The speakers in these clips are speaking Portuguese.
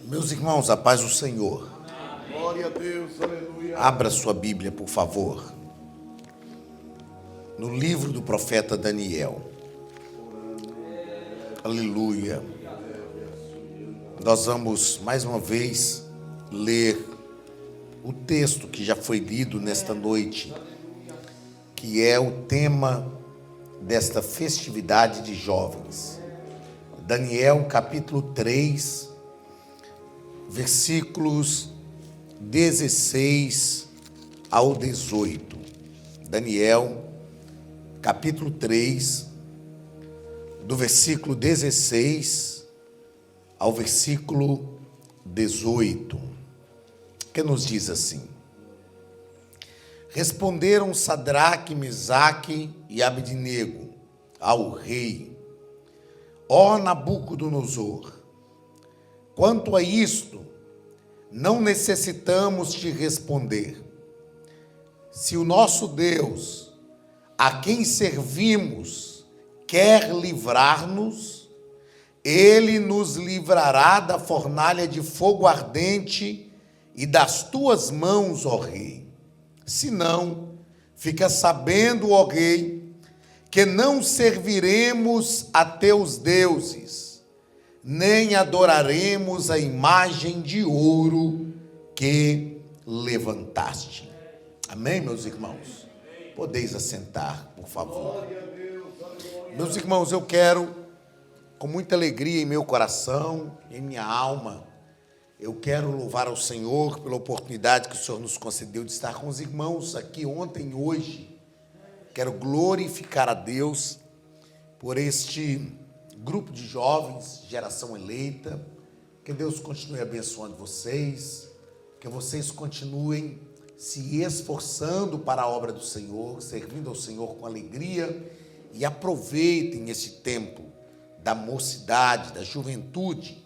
Meus irmãos, a paz do Senhor. Glória a Deus, aleluia. Abra sua Bíblia, por favor. No livro do profeta Daniel. Aleluia. Nós vamos, mais uma vez, ler o texto que já foi lido nesta noite, que é o tema desta festividade de jovens. Daniel, capítulo 3, versículos 16 ao 18. Daniel, capítulo 3, do versículo 16 ao versículo 18, que nos diz assim: Responderam Sadraque, Mesaque e Abednego ao rei: Ó Nabucodonosor, quanto a isto, não necessitamos te responder. Se o nosso Deus, a quem servimos, quer livrar-nos, ele nos livrará da fornalha de fogo ardente e das tuas mãos, ó rei. Se não, fica sabendo, ó rei, que não serviremos a teus deuses, nem adoraremos a imagem de ouro que levantaste. Amém, meus irmãos? Podeis assentar, por favor. Meus irmãos, eu quero, com muita alegria em meu coração, em minha alma, eu quero louvar ao Senhor pela oportunidade que o Senhor nos concedeu de estar com os irmãos aqui ontem e hoje. Quero glorificar a Deus por este grupo de jovens, geração eleita. Que Deus continue abençoando vocês, que vocês continuem se esforçando para a obra do Senhor, servindo ao Senhor com alegria, e aproveitem esse tempo da mocidade, da juventude,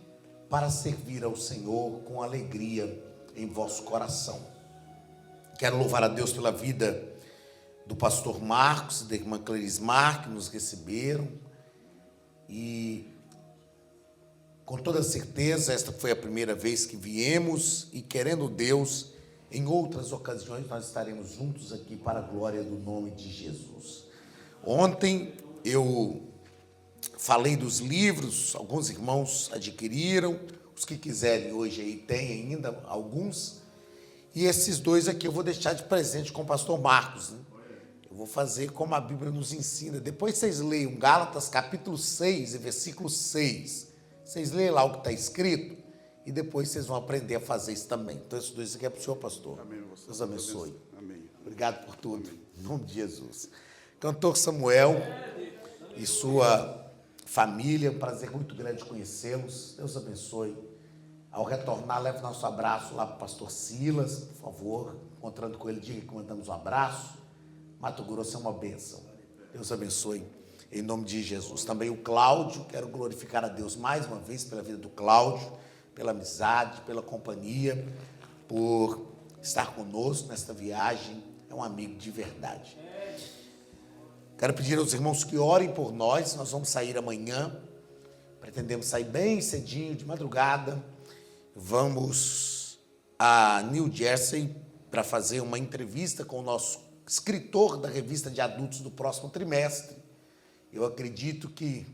para servir ao Senhor com alegria em vosso coração. Quero louvar a Deus pela vida do pastor Marcos e da irmã Clarismar, que nos receberam, e com toda certeza esta foi a primeira vez que viemos, e querendo Deus, em outras ocasiões nós estaremos juntos aqui para a glória do nome de Jesus. Ontem eu falei dos livros, alguns irmãos adquiriram, os que quiserem hoje aí tem ainda alguns, e esses dois aqui eu vou deixar de presente com o pastor Marcos, né? Eu vou fazer como a Bíblia nos ensina. Depois vocês leiam Gálatas capítulo 6 e versículo 6. Vocês leiam lá o que está escrito e depois vocês vão aprender a fazer isso também. Então esses dois aqui é para o senhor, pastor. Amém. Deus abençoe. Amém. Obrigado por tudo. Amém. Em nome de Jesus. Cantor Samuel e sua família, é um prazer muito grande conhecê-los. Deus abençoe. Ao retornar, leve nosso abraço lá para o pastor Silas, por favor. Encontrando com ele, diga que mandamos um abraço. Mato Grosso é uma bênção. Deus abençoe, em nome de Jesus. Também o Cláudio, quero glorificar a Deus mais uma vez pela vida do Cláudio, pela amizade, pela companhia, por estar conosco nesta viagem. É um amigo de verdade. Quero pedir aos irmãos que orem por nós. Nós vamos sair amanhã. Pretendemos sair bem cedinho, de madrugada. Vamos a New Jersey para fazer uma entrevista com o nosso escritor da revista de adultos do próximo trimestre. Eu acredito que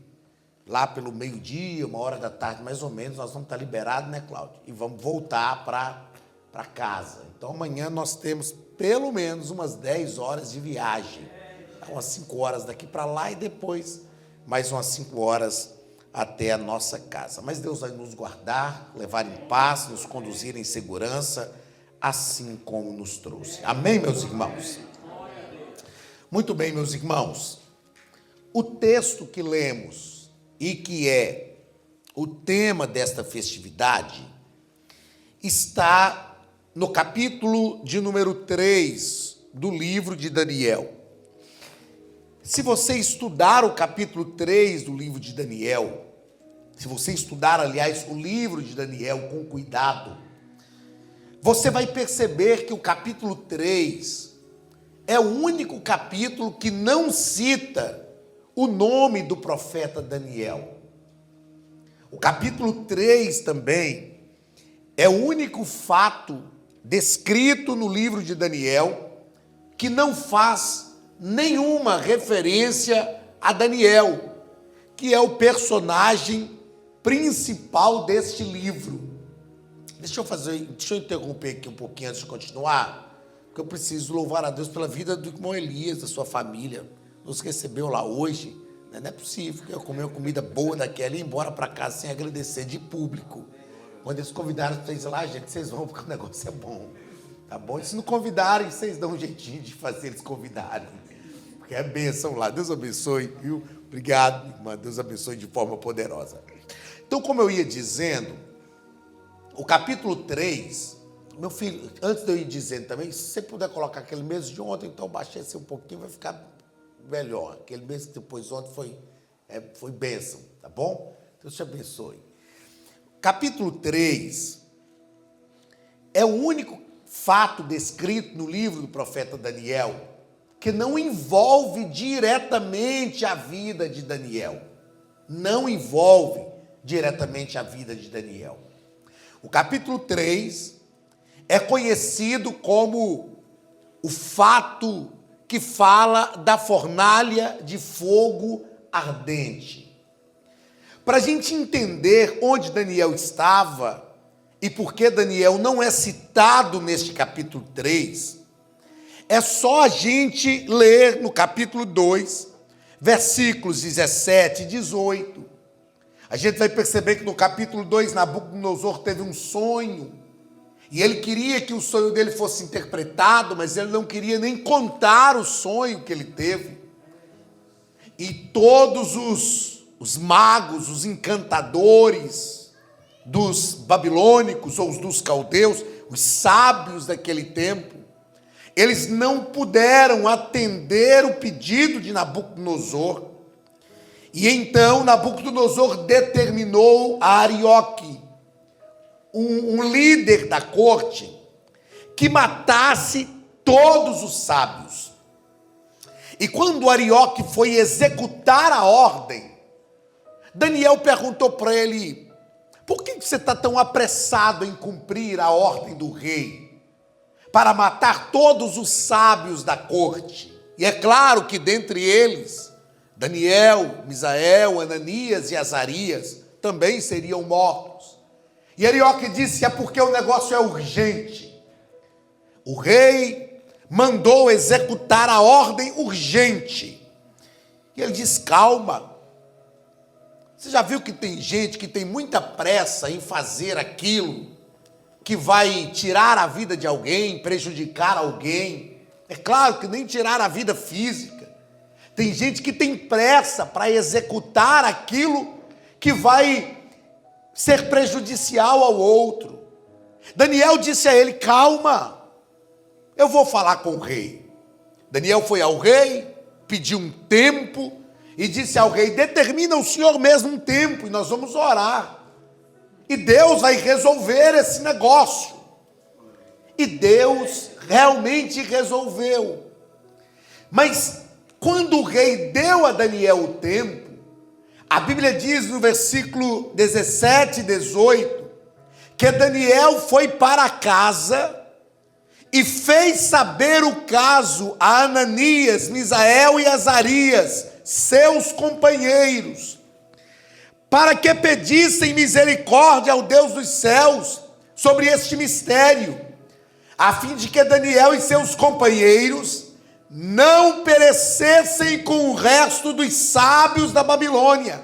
lá pelo meio-dia, 1h da tarde mais ou menos, nós vamos estar liberados, né, Cláudio? E vamos voltar para casa. Então amanhã nós temos pelo menos umas 10 horas de viagem. Umas 5 horas daqui para lá e depois mais umas 5 horas até a nossa casa. Mas Deus vai nos guardar, levar em paz, nos conduzir em segurança, assim como nos trouxe. Amém, meus irmãos? Muito bem, meus irmãos. O texto que lemos e que é o tema desta festividade está no capítulo de número 3 do livro de Daniel. Se você estudar o capítulo 3 do livro de Daniel, se você estudar, aliás, o livro de Daniel com cuidado, você vai perceber que o capítulo 3 é o único capítulo que não cita o nome do profeta Daniel. O capítulo 3 também é o único fato descrito no livro de Daniel que não faz nenhuma referência a Daniel, que é o personagem principal deste livro. Deixa eu interromper aqui um pouquinho antes de continuar, porque eu preciso louvar a Deus pela vida do irmão Elias, da sua família. Nos recebeu lá hoje. Não é possível que eu comi uma comida boa daquela e ir embora para casa sem agradecer de público. Quando eles convidaram vocês lá, gente, vocês vão porque o negócio é bom. Tá bom? E se não convidarem, vocês dão um jeitinho de fazer eles convidarem. Porque é bênção lá. Deus abençoe, viu? Obrigado, irmã. Deus abençoe de forma poderosa. Então, como eu ia dizendo, o capítulo 3, meu filho, antes de eu ir dizendo também, se você puder colocar aquele mês de ontem, então baixei assim um pouquinho, vai ficar melhor. Aquele mês que depois ontem foi bênção, tá bom? Deus te abençoe. Capítulo 3 é o único fato descrito no livro do profeta Daniel que não envolve diretamente a vida de Daniel. Não envolve diretamente a vida de Daniel. O capítulo 3 é conhecido como o fato que fala da fornalha de fogo ardente. Para a gente entender onde Daniel estava e por que Daniel não é citado neste capítulo 3, é só a gente ler no capítulo 2, versículos 17 e 18. A gente vai perceber que no capítulo 2, Nabucodonosor teve um sonho, e ele queria que o sonho dele fosse interpretado, mas ele não queria nem contar o sonho que ele teve. E todos os magos, os encantadores dos babilônicos ou dos caldeus, os sábios daquele tempo, eles não puderam atender o pedido de Nabucodonosor. E então Nabucodonosor determinou a Arioque, um líder da corte, que matasse todos os sábios. E quando Arioque foi executar a ordem, Daniel perguntou para ele: por que você está tão apressado em cumprir a ordem do rei para matar todos os sábios da corte? E é claro que dentre eles, Daniel, Misael, Ananias e Azarias também seriam mortos. E Arioque disse: é porque o negócio é urgente. O rei mandou executar a ordem urgente. E ele diz: calma. Você já viu que tem gente que tem muita pressa em fazer aquilo que vai tirar a vida de alguém, prejudicar alguém? É claro que nem tirar a vida física. Tem gente que tem pressa para executar aquilo que vai ser prejudicial ao outro. Daniel disse a ele: calma, eu vou falar com o rei. Daniel foi ao rei, pediu um tempo e disse ao rei: determina o senhor mesmo um tempo e nós vamos orar. E Deus vai resolver esse negócio. E Deus realmente resolveu. Mas quando o rei deu a Daniel o tempo, a Bíblia diz no versículo 17 e 18, que Daniel foi para casa e fez saber o caso a Ananias, Misael e Azarias, seus companheiros, para que pedissem misericórdia ao Deus dos céus sobre este mistério, a fim de que Daniel e seus companheiros não perecessem com o resto dos sábios da Babilônia.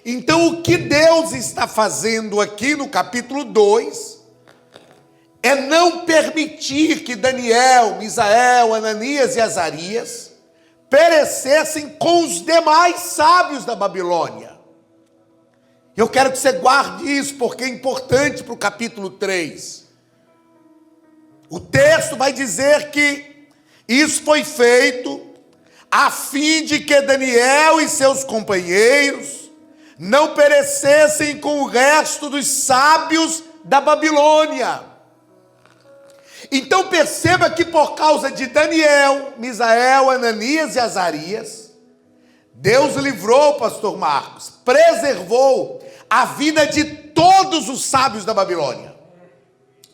Então, o que Deus está fazendo aqui no capítulo 2 é não permitir que Daniel, Misael, Ananias e Azarias perecessem com os demais sábios da Babilônia. Eu quero que você guarde isso, porque é importante para o capítulo 3. O texto vai dizer que isso foi feito a fim de que Daniel e seus companheiros não perecessem com o resto dos sábios da Babilônia. Então perceba que por causa de Daniel, Misael, Ananias e Azarias, Deus livrou, pastor Marcos, preservou a vida de todos os sábios da Babilônia.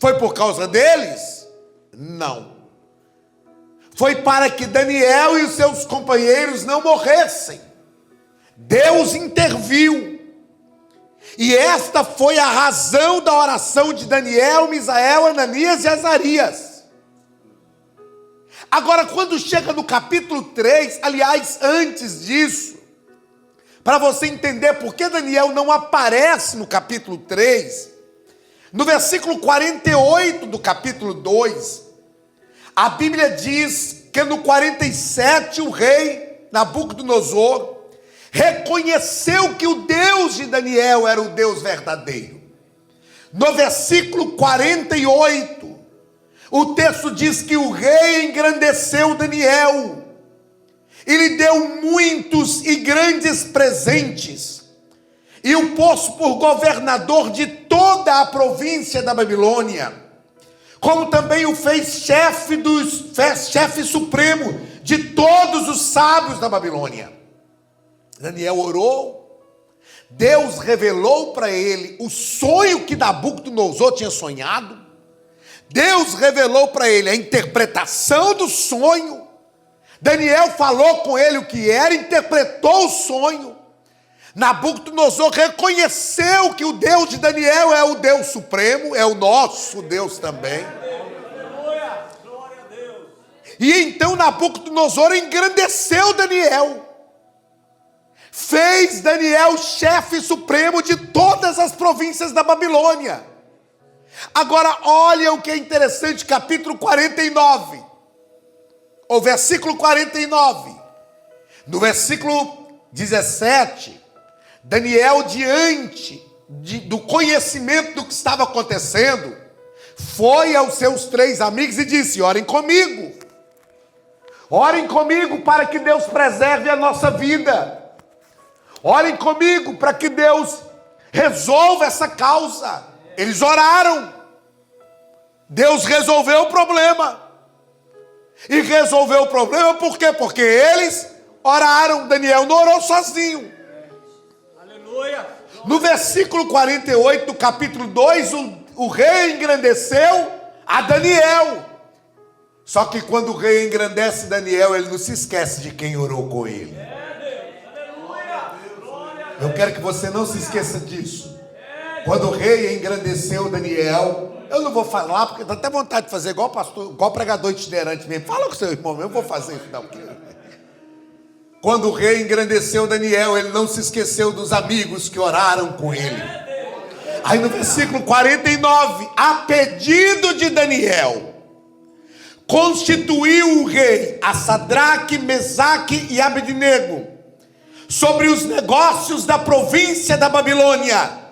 Foi por causa deles? Não. Foi para que Daniel e os seus companheiros não morressem. Deus interviu. E esta foi a razão da oração de Daniel, Misael, Ananias e Azarias. Agora, quando chega no capítulo 3, aliás, antes disso, para você entender por que Daniel não aparece no capítulo 3, no versículo 48 do capítulo 2, a Bíblia diz que no 47 o rei Nabucodonosor reconheceu que o Deus de Daniel era o Deus verdadeiro. No versículo 48, o texto diz que o rei engrandeceu Daniel e lhe deu muitos e grandes presentes, e o pôs por governador de toda a província da Babilônia, como também o fez chefe supremo de todos os sábios da Babilônia. Daniel orou, Deus revelou para ele o sonho que Nabucodonosor tinha sonhado, Deus revelou para ele a interpretação do sonho, Daniel falou com ele o que era, interpretou o sonho. Nabucodonosor reconheceu que o Deus de Daniel é o Deus supremo, é o nosso Deus também. E então Nabucodonosor engrandeceu Daniel, fez Daniel chefe supremo de todas as províncias da Babilônia. Agora olha o que é interessante, capítulo 49, o versículo 49, no versículo 17, Daniel, diante do conhecimento do que estava acontecendo, foi aos seus 3 amigos e disse: orem comigo para que Deus preserve a nossa vida, orem comigo para que Deus resolva essa causa. Eles oraram, Deus resolveu o problema, e resolveu o problema por quê? Porque eles oraram. Daniel não orou sozinho. Aleluia. No versículo 48 do capítulo 2, o rei engrandeceu a Daniel. Só que quando o rei engrandece Daniel, ele não se esquece de quem orou com ele. Eu quero que você não se esqueça disso. Quando o rei engrandeceu Daniel, eu não vou falar, porque dá até vontade de fazer igual pastor, igual pregador itinerante mesmo. Fala com seu irmão, eu vou fazer isso não. Quando o rei engrandeceu Daniel, ele não se esqueceu dos amigos que oraram com ele. Aí no versículo 49, a pedido de Daniel, constituiu o rei a Sadraque, Mesaque e Abednego sobre os negócios da província da Babilônia.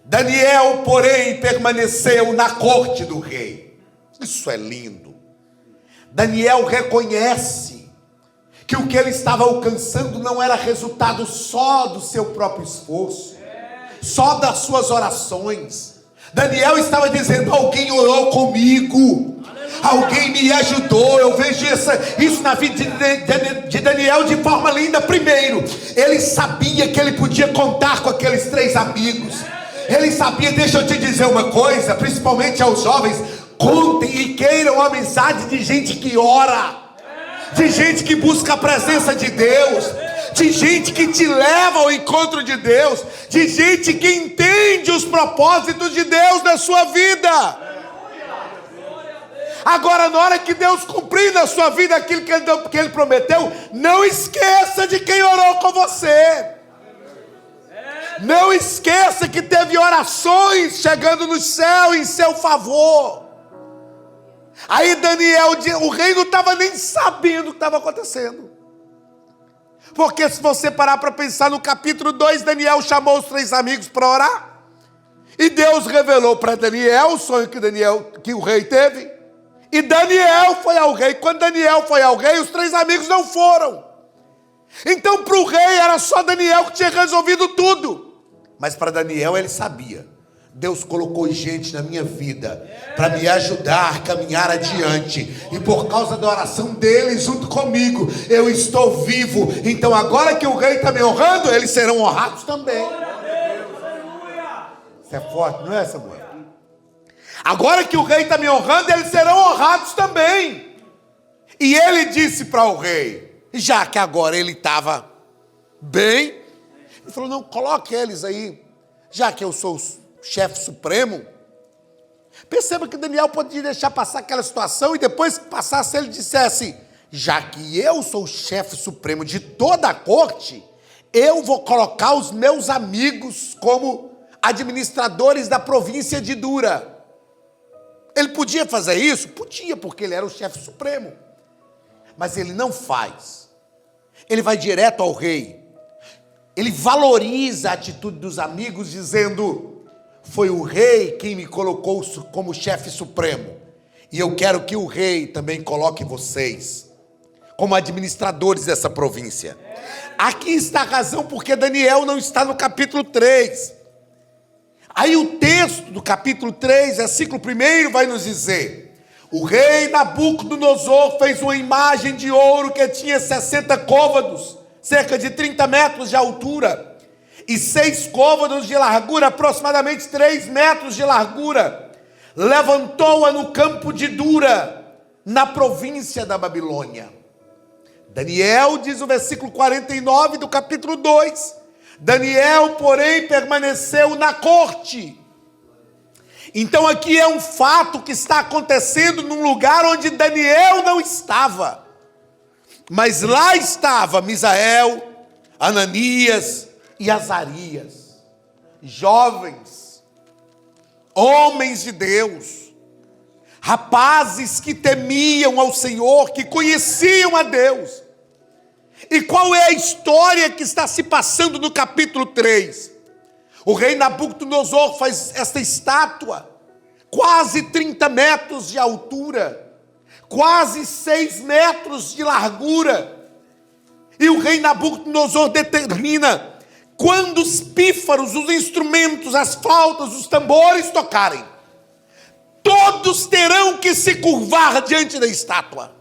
Daniel, porém, permaneceu na corte do rei. Isso é lindo. Daniel reconhece que o que ele estava alcançando não era resultado só do seu próprio esforço, só das suas orações. Daniel estava dizendo: alguém orou comigo, alguém me ajudou. Eu vejo isso na vida de Daniel de forma linda. Primeiro, ele sabia que ele podia contar com aqueles 3 amigos. Ele sabia, deixa eu te dizer uma coisa, principalmente aos jovens: contem e queiram a amizade de gente que ora, de gente que busca a presença de Deus, de gente que te leva ao encontro de Deus, de gente que entende os propósitos de Deus na sua vida. Agora, na hora que Deus cumprir na sua vida aquilo que Ele prometeu, não esqueça de quem orou com você. Não esqueça que teve orações chegando no céu em seu favor. Aí Daniel, o rei não estava nem sabendo o que estava acontecendo. Porque se você parar para pensar no capítulo 2, Daniel chamou os 3 amigos para orar. E Deus revelou para Daniel o sonho que o rei teve. E Daniel foi ao rei. Quando Daniel foi ao rei, os 3 amigos não foram. Então para o rei era só Daniel que tinha resolvido tudo. Mas para Daniel ele sabia: Deus colocou gente na minha vida para me ajudar a caminhar adiante. E por causa da oração deles junto comigo, eu estou vivo. Então agora que o rei está me honrando, eles serão honrados também. Isso é forte, não é, Samuel? Agora que o rei está me honrando, eles serão honrados também. E ele disse para o rei, já que agora ele estava bem, ele falou, não, coloque eles aí, já que eu sou o chefe supremo. Perceba que Daniel podia deixar passar aquela situação e depois que passasse ele dissesse, já que eu sou o chefe supremo de toda a corte, eu vou colocar os meus amigos como administradores da província de Dura. Ele podia fazer isso? Podia, porque ele era o chefe supremo. Mas ele não faz. Ele vai direto ao rei. Ele valoriza a atitude dos amigos, dizendo, foi o rei quem me colocou como chefe supremo. E eu quero que o rei também coloque vocês como administradores dessa província. Aqui está a razão porque Daniel não está no capítulo 3. Aí o texto do capítulo 3, versículo 1, vai nos dizer, o rei Nabucodonosor fez uma imagem de ouro que tinha 60 côvados, cerca de 30 metros de altura, e 6 côvados de largura, aproximadamente 3 metros de largura. Levantou-a no campo de Dura, na província da Babilônia. Daniel, diz o versículo 49 do capítulo 2, Daniel, porém, permaneceu na corte. Então aqui é um fato que está acontecendo num lugar onde Daniel não estava. Mas lá estava Misael, Ananias e Azarias, jovens, homens de Deus, rapazes que temiam ao Senhor, que conheciam a Deus. E qual é a história que está se passando no capítulo 3? O rei Nabucodonosor faz esta estátua, quase 30 metros de altura, quase 6 metros de largura. E o rei Nabucodonosor determina, quando os pífaros, os instrumentos, as flautas, os tambores tocarem, todos terão que se curvar diante da estátua.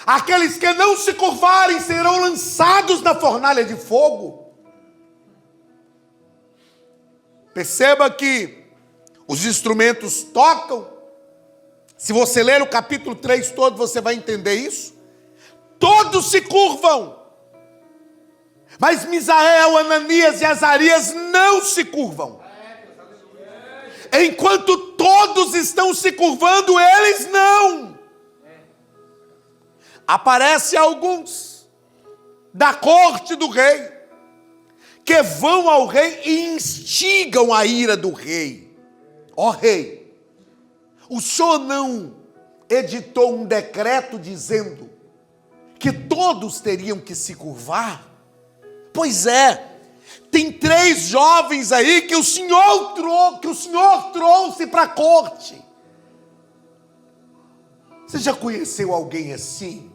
Aqueles que não se curvarem serão lançados na fornalha de fogo. Perceba que os instrumentos tocam. Se você ler o capítulo 3 todo, você vai entender isso. Todos se curvam. Mas Misael, Ananias e Azarias não se curvam. Enquanto todos estão se curvando, eles não. Aparecem alguns da corte do rei, que vão ao rei e instigam a ira do rei. Ó rei, o senhor não editou um decreto dizendo que todos teriam que se curvar? Pois é, tem 3 jovens aí que o senhor trouxe para a corte. Você já conheceu alguém assim?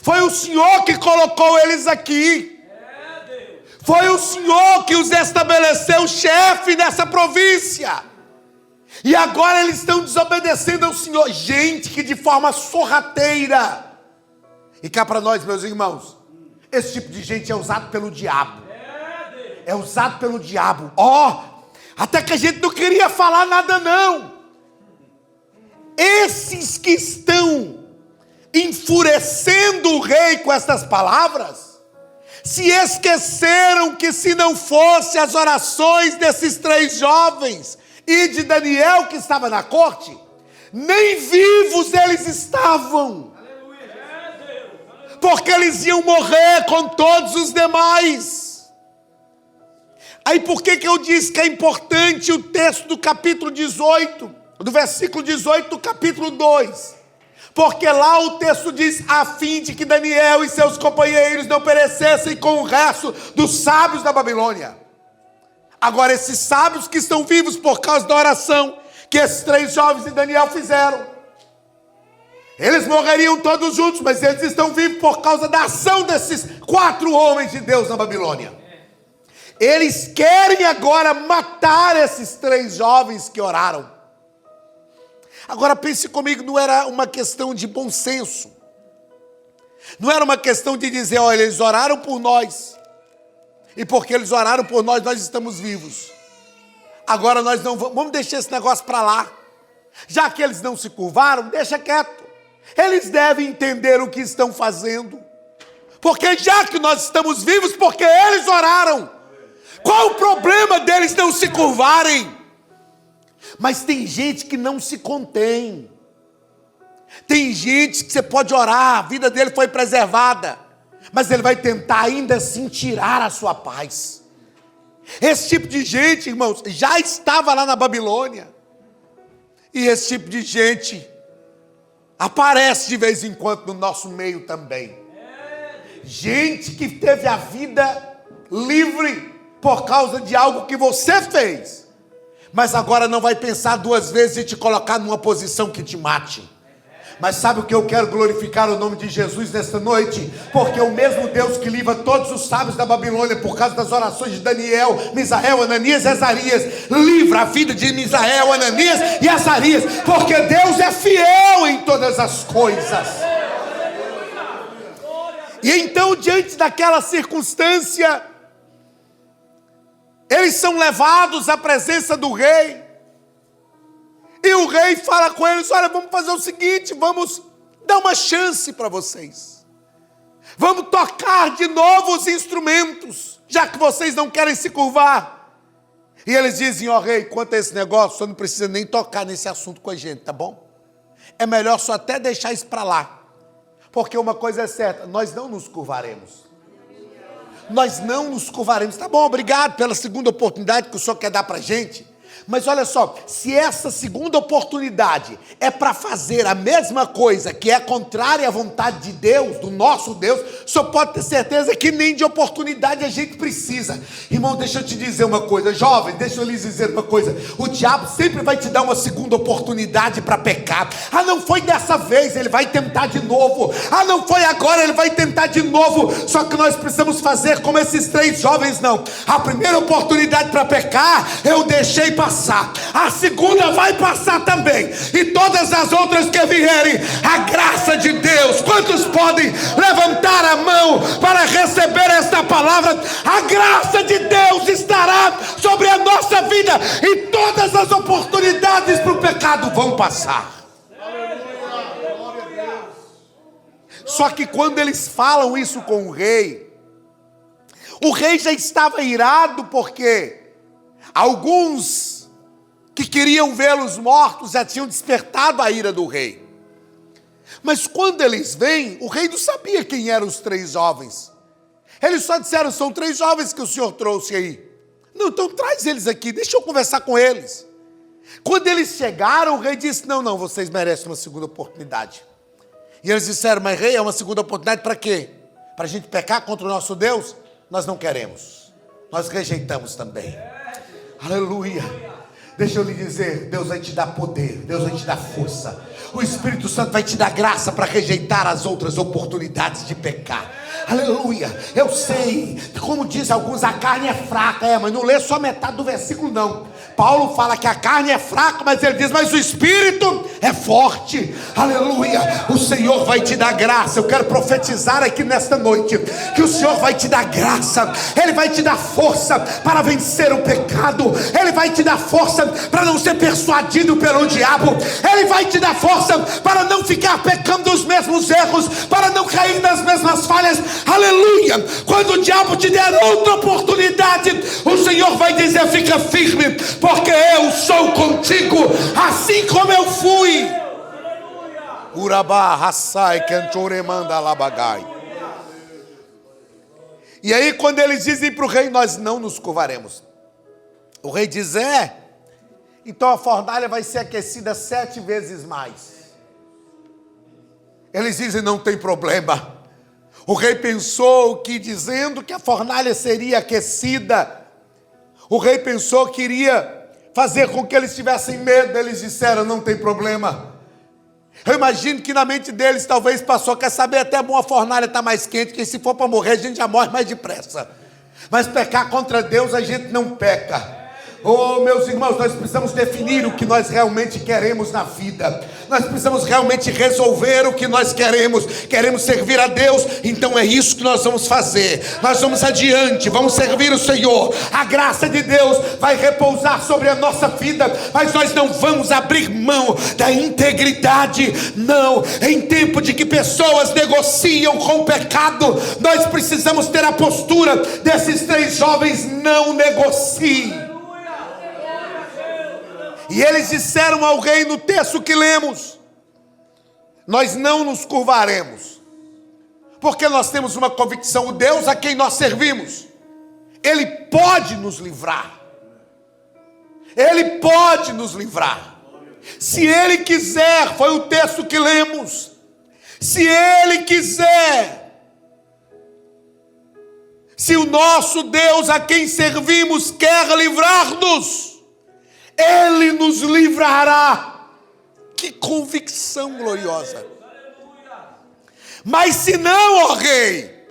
Foi o Senhor que colocou eles aqui. Foi o Senhor que os estabeleceu chefe nessa província. E agora eles estão desobedecendo ao Senhor. Gente que de forma sorrateira. E cá para nós, meus irmãos, esse tipo de gente é usado pelo diabo. É usado pelo diabo. Até que a gente não queria falar nada não. Esses que estão enfurecendo o rei com estas palavras, se esqueceram que se não fosse as orações desses 3 jovens e de Daniel que estava na corte, nem vivos eles estavam, porque eles iam morrer com todos os demais. Aí por que eu disse que é importante o texto do capítulo 18, do versículo 18 do capítulo 2? Porque lá o texto diz, a fim de que Daniel e seus companheiros não perecessem com o resto dos sábios da Babilônia. Agora, esses sábios que estão vivos por causa da oração que esses 3 jovens de Daniel fizeram, eles morreriam todos juntos, mas eles estão vivos por causa da ação desses 4 homens de Deus na Babilônia. Eles querem agora matar esses 3 jovens que oraram. Agora pense comigo, não era uma questão de bom senso. Não era uma questão de dizer, olha, eles oraram por nós. E porque eles oraram por nós, nós estamos vivos. Agora nós não vamos deixar esse negócio para lá. Já que eles não se curvaram, deixa quieto. Eles devem entender o que estão fazendo. Porque já que nós estamos vivos, porque eles oraram. Qual o problema deles não se curvarem? Mas tem gente que não se contém. Tem gente que você pode orar, a vida dele foi preservada, mas ele vai tentar ainda assim tirar a sua paz. Esse tipo de gente, irmãos, já estava lá na Babilônia. E esse tipo de gente aparece de vez em quando no nosso meio também. Gente que teve a vida livre por causa de algo que você fez, mas agora não vai pensar 2 vezes e te colocar numa posição que te mate. Mas sabe o que eu quero glorificar o nome de Jesus nesta noite? Porque o mesmo Deus que livra todos os sábios da Babilônia por causa das orações de Daniel, Misael, Ananias e Azarias, livra a vida de Misael, Ananias e Azarias, porque Deus é fiel em todas as coisas. E então, diante daquela circunstância, eles são levados à presença do rei. E o rei fala com eles, olha, vamos fazer o seguinte, vamos dar uma chance para vocês. Vamos tocar de novo os instrumentos, já que vocês não querem se curvar. E eles dizem, ó rei, quanto a esse negócio, você não precisa nem tocar nesse assunto com a gente, tá bom? É melhor só até deixar isso para lá. Porque uma coisa é certa, nós não nos curvaremos. Nós não nos curvaremos. Tá bom, obrigado pela segunda oportunidade que o senhor quer dar para a gente. Mas olha só, se essa segunda oportunidade é para fazer a mesma coisa que é contrária à vontade de Deus, do nosso Deus, só pode ter certeza que nem de oportunidade a gente precisa. Irmão, deixa eu te dizer uma coisa, jovem, deixa eu lhes dizer uma coisa, o diabo sempre vai te dar uma segunda oportunidade para pecar. Ah, não foi dessa vez, ele vai tentar de novo. Ah, não foi agora, ele vai tentar de novo. Só que nós precisamos fazer como esses 3 jovens, não. A primeira oportunidade para pecar, eu deixei passar. A segunda vai passar também. E todas as outras que vierem, a graça de Deus. Quantos podem levantar a mão para receber esta palavra? A graça de Deus estará sobre a nossa vida. E todas as oportunidades para o pecado vão passar. Só que quando eles falam isso com o rei já estava irado, porque alguns que queriam vê-los mortos já tinham despertado a ira do rei. Mas quando eles vêm, o rei não sabia quem eram os 3 jovens. Eles só disseram, são 3 jovens que o senhor trouxe aí. Não, então traz eles aqui, deixa eu conversar com eles. Quando eles chegaram, o rei disse, não, vocês merecem uma segunda oportunidade. E eles disseram, mas rei, é uma segunda oportunidade para quê? Para a gente pecar contra o nosso Deus? Nós não queremos. Nós rejeitamos também. Aleluia. Deixa eu lhe dizer, Deus vai te dar poder, Deus vai te dar força. O Espírito Santo vai te dar graça para rejeitar as outras oportunidades de pecar. Aleluia. Eu sei, como diz alguns, a carne é fraca, mas não lê só metade do versículo não. Paulo fala que a carne é fraca, mas ele diz, mas o Espírito é forte. Aleluia. O Senhor vai te dar graça. Eu quero profetizar aqui nesta noite, que o Senhor vai te dar graça. Ele vai te dar força para vencer o pecado. Ele vai te dar força para não ser persuadido pelo diabo. Ele vai te dar força para não ficar pecando os mesmos erros, para não cair nas mesmas falhas. Aleluia. Quando o diabo te der outra oportunidade, o Senhor vai dizer, fica firme, porque eu sou contigo, assim como eu fui. Urabá, Hassai, Cantoremanda, Labagai. E aí quando eles dizem para o rei, nós não nos curvaremos, o rei diz, então a fornalha vai ser aquecida 7 vezes mais. Eles dizem, não tem problema. O rei pensou que dizendo que a fornalha seria aquecida, o rei pensou que iria fazer com que eles tivessem medo. Eles disseram, não tem problema. Eu imagino que na mente deles talvez passou, quer saber, até bom a fornalha está mais quente, que se for para morrer a gente já morre mais depressa. Mas pecar contra Deus a gente não peca. Oh, meus irmãos, nós precisamos definir o que nós realmente queremos na vida. Nós precisamos realmente resolver o que nós queremos. Queremos servir a Deus, então é isso que nós vamos fazer. Nós vamos adiante, vamos servir o Senhor. A graça de Deus vai repousar sobre a nossa vida, mas nós não vamos abrir mão da integridade. Não, em tempo de que pessoas negociam com o pecado, nós precisamos ter a postura desses 3 jovens: não negociem. E eles disseram ao rei, no texto que lemos: nós não nos curvaremos, porque nós temos uma convicção: o Deus a quem nós servimos, Ele pode nos livrar. Ele pode nos livrar. Se Ele quiser, foi o texto que lemos. Se Ele quiser, se o nosso Deus a quem servimos quer livrar-nos, Ele nos livrará. Que convicção gloriosa. Mas se não, ó rei,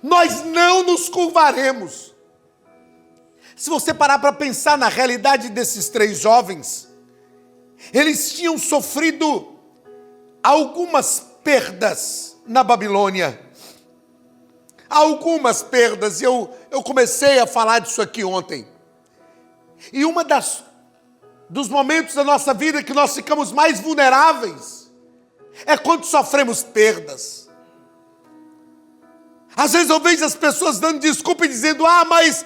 nós não nos curvaremos. Se você parar para pensar na realidade desses 3 jovens, eles tinham sofrido algumas perdas na Babilônia. Algumas perdas. Eu comecei a falar disso aqui ontem. E uma dos momentos da nossa vida que nós ficamos mais vulneráveis é quando sofremos perdas. Às vezes eu vejo as pessoas dando desculpa e dizendo: mas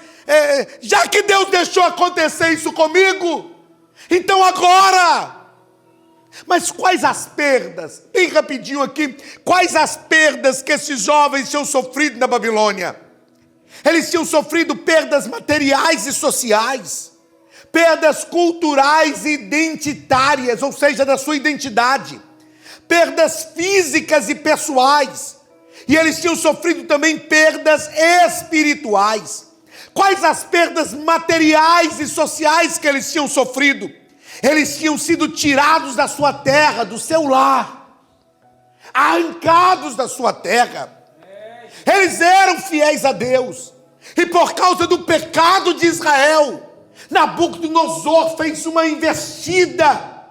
já que Deus deixou acontecer isso comigo, então agora. Mas quais as perdas? Bem rapidinho aqui, quais as perdas que esses jovens tinham sofrido na Babilônia? Eles tinham sofrido perdas materiais e sociais, perdas culturais e identitárias, ou seja, da sua identidade, perdas físicas e pessoais, e eles tinham sofrido também perdas espirituais. Quais as perdas materiais e sociais que eles tinham sofrido? Eles tinham sido tirados da sua terra, do seu lar, arrancados da sua terra. Eles eram fiéis a Deus, e por causa do pecado de Israel, Nabucodonosor fez uma investida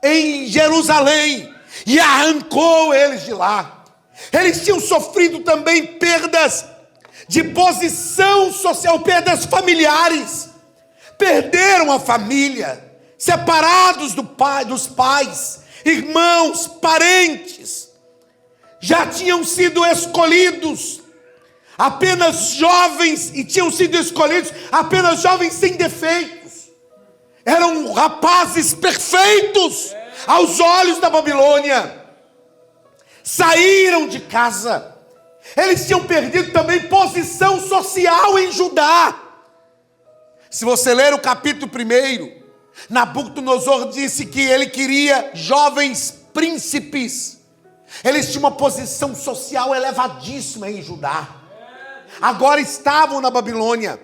em Jerusalém e arrancou eles de lá. Eles tinham sofrido também perdas de posição social, perdas familiares. Perderam a família, separados dos pais, irmãos, parentes. Já tinham sido escolhidos apenas jovens, e tinham sido escolhidos apenas jovens sem defeitos. Eram rapazes perfeitos aos olhos da Babilônia. Saíram de casa. Eles tinham perdido também posição social em Judá. Se você ler o capítulo 1, Nabucodonosor disse que ele queria jovens príncipes. Eles tinham uma posição social elevadíssima em Judá. Agora estavam na Babilônia.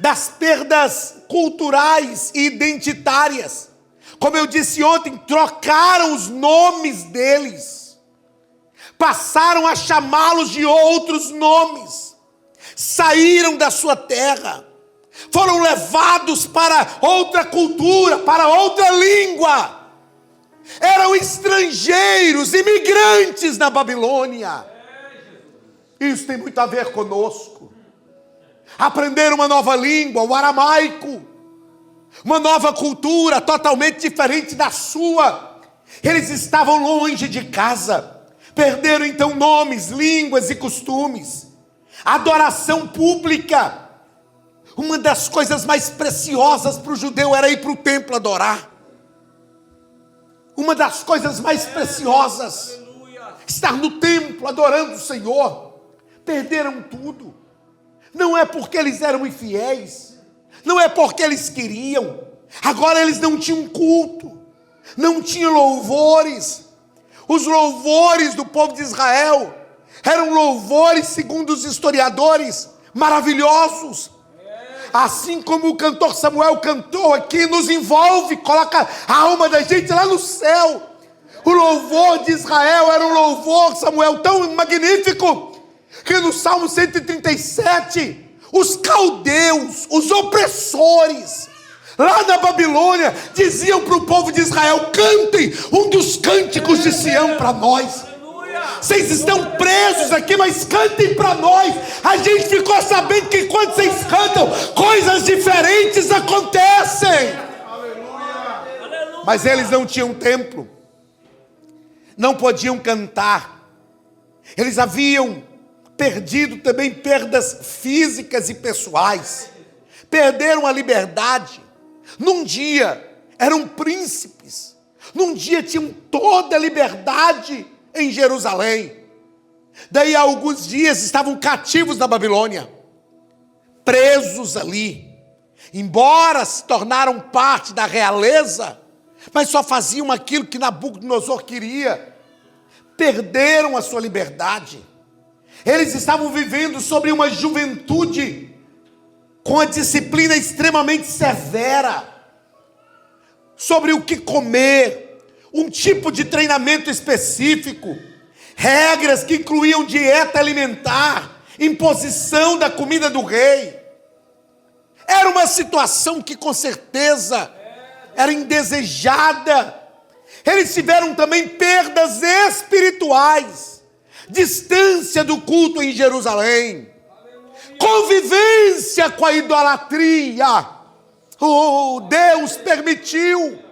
Das perdas culturais e identitárias, como eu disse ontem, trocaram os nomes deles, passaram a chamá-los de outros nomes, saíram da sua terra, foram levados para outra cultura, para outra língua. Eram estrangeiros, imigrantes na Babilônia. Isso tem muito a ver conosco. Aprender uma nova língua, o aramaico, uma nova cultura totalmente diferente da sua. Eles estavam longe de casa, perderam então nomes, línguas e costumes. Adoração pública. Uma das coisas mais preciosas para o judeu era ir para o templo adorar. Uma das coisas mais preciosas, estar no templo adorando o Senhor. Perderam tudo. Não é porque eles eram infiéis, não é porque eles queriam. Agora eles não tinham culto, não tinham louvores. Os louvores do povo de Israel eram louvores, segundo os historiadores, maravilhosos. Assim como o cantor Samuel cantou aqui, nos envolve, coloca a alma da gente lá no céu. O louvor de Israel era um louvor, Samuel, tão magnífico, que no Salmo 137, os caldeus, os opressores, lá na Babilônia, diziam para o povo de Israel: cantem um dos cânticos de Sião para nós. Vocês estão presos aqui, mas cantem para nós. A gente ficou sabendo que quando vocês cantam, coisas diferentes acontecem. Mas eles não tinham templo, não podiam cantar. Eles haviam perdido também perdas físicas e pessoais. Perderam a liberdade. Num dia eram príncipes, num dia tinham toda a liberdade em Jerusalém. Daí a alguns dias estavam cativos na Babilônia, presos ali. Embora se tornaram parte da realeza, mas só faziam aquilo que Nabucodonosor queria. Perderam a sua liberdade. Eles estavam vivendo sobre uma juventude com a disciplina extremamente severa, sobre o que comer, um tipo de treinamento específico, regras que incluíam dieta alimentar, imposição da comida do rei. Era uma situação que com certeza era indesejada. Eles tiveram também perdas espirituais, distância do culto em Jerusalém, convivência com a idolatria. Deus permitiu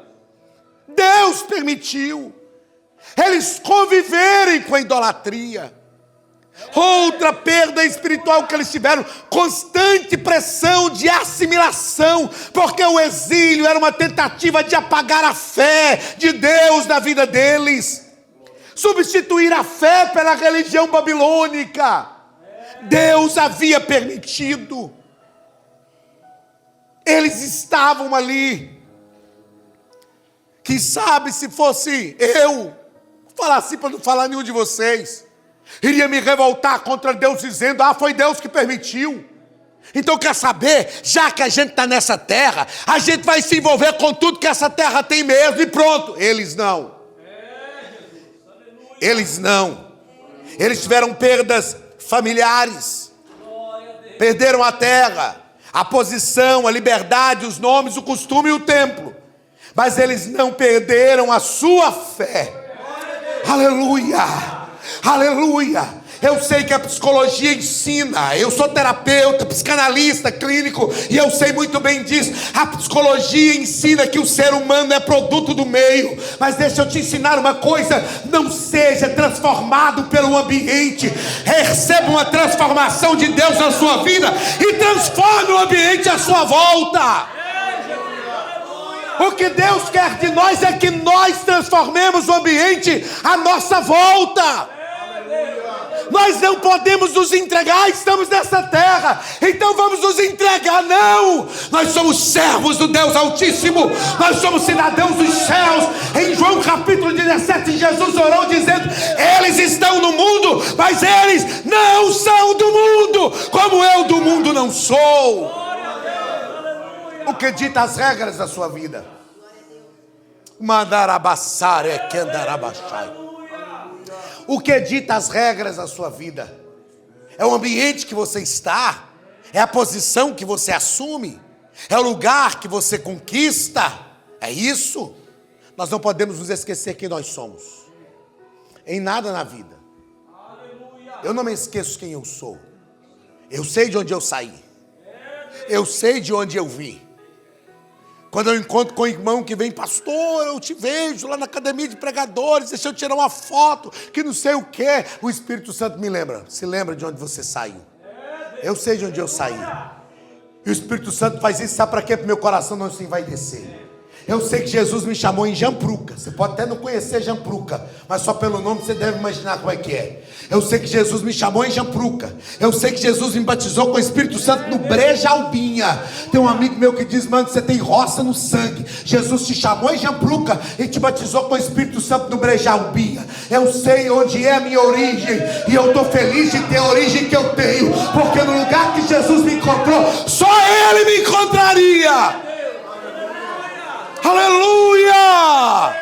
eles conviverem com a idolatria. Outra perda espiritual que eles tiveram: constante pressão de assimilação, porque o exílio era uma tentativa de apagar a fé de Deus na vida deles, substituir a fé pela religião babilônica. Deus havia permitido. Eles estavam ali. Quem sabe se fosse eu, falar assim para não falar nenhum de vocês, iria me revoltar contra Deus dizendo: foi Deus que permitiu. Então quer saber, já que a gente está nessa terra, a gente vai se envolver com tudo que essa terra tem mesmo e pronto. Eles não. Eles tiveram perdas familiares, perderam a terra, a posição, a liberdade, os nomes, o costume e o templo. Mas eles não perderam a sua fé. Aleluia, aleluia. Eu sei que a psicologia ensina, eu sou terapeuta, psicanalista, clínico, e eu sei muito bem disso. A psicologia ensina que o ser humano é produto do meio. Mas deixa eu te ensinar uma coisa: não seja transformado pelo ambiente. Receba uma transformação de Deus na sua vida e transforme o ambiente à sua volta. O que Deus quer de nós é que nós transformemos o ambiente à nossa volta. Nós não podemos nos entregar, estamos nessa terra, então vamos nos entregar. Não, nós somos servos do Deus Altíssimo, nós somos cidadãos dos céus. Em João capítulo 17, Jesus orou dizendo: eles estão no mundo, mas eles não são do mundo, como eu do mundo não sou. O que dita as regras da sua vida? O que dita as regras da sua vida? É o ambiente que você está? É a posição que você assume? É o lugar que você conquista? É isso? Nós não podemos nos esquecer quem nós somos. Em nada na vida. Eu não me esqueço quem eu sou. Eu sei de onde eu saí. Eu sei de onde eu vim. Quando eu encontro com um irmão que vem: pastor, eu te vejo lá na academia de pregadores, deixa eu tirar uma foto, que não sei o quê. O Espírito Santo me lembra: se lembra de onde você saiu. Eu sei de onde eu saí. E o Espírito Santo faz isso, sabe para quê? Para o meu coração não se envaidecer. Eu sei que Jesus me chamou em Jampruca. Você pode até não conhecer Jampruca, mas só pelo nome você deve imaginar como é que é. Eu sei que Jesus me chamou em Jampruca. Eu sei que Jesus me batizou com o Espírito Santo no Breja Albinha. Tem um amigo meu que diz: mano, você tem roça no sangue. Jesus te chamou em Jampruca e te batizou com o Espírito Santo no Breja Albinha. Eu sei onde é a minha origem, e eu estou feliz de ter a origem que eu tenho, porque no lugar que Jesus me encontrou, só Ele me encontraria. Aleluia!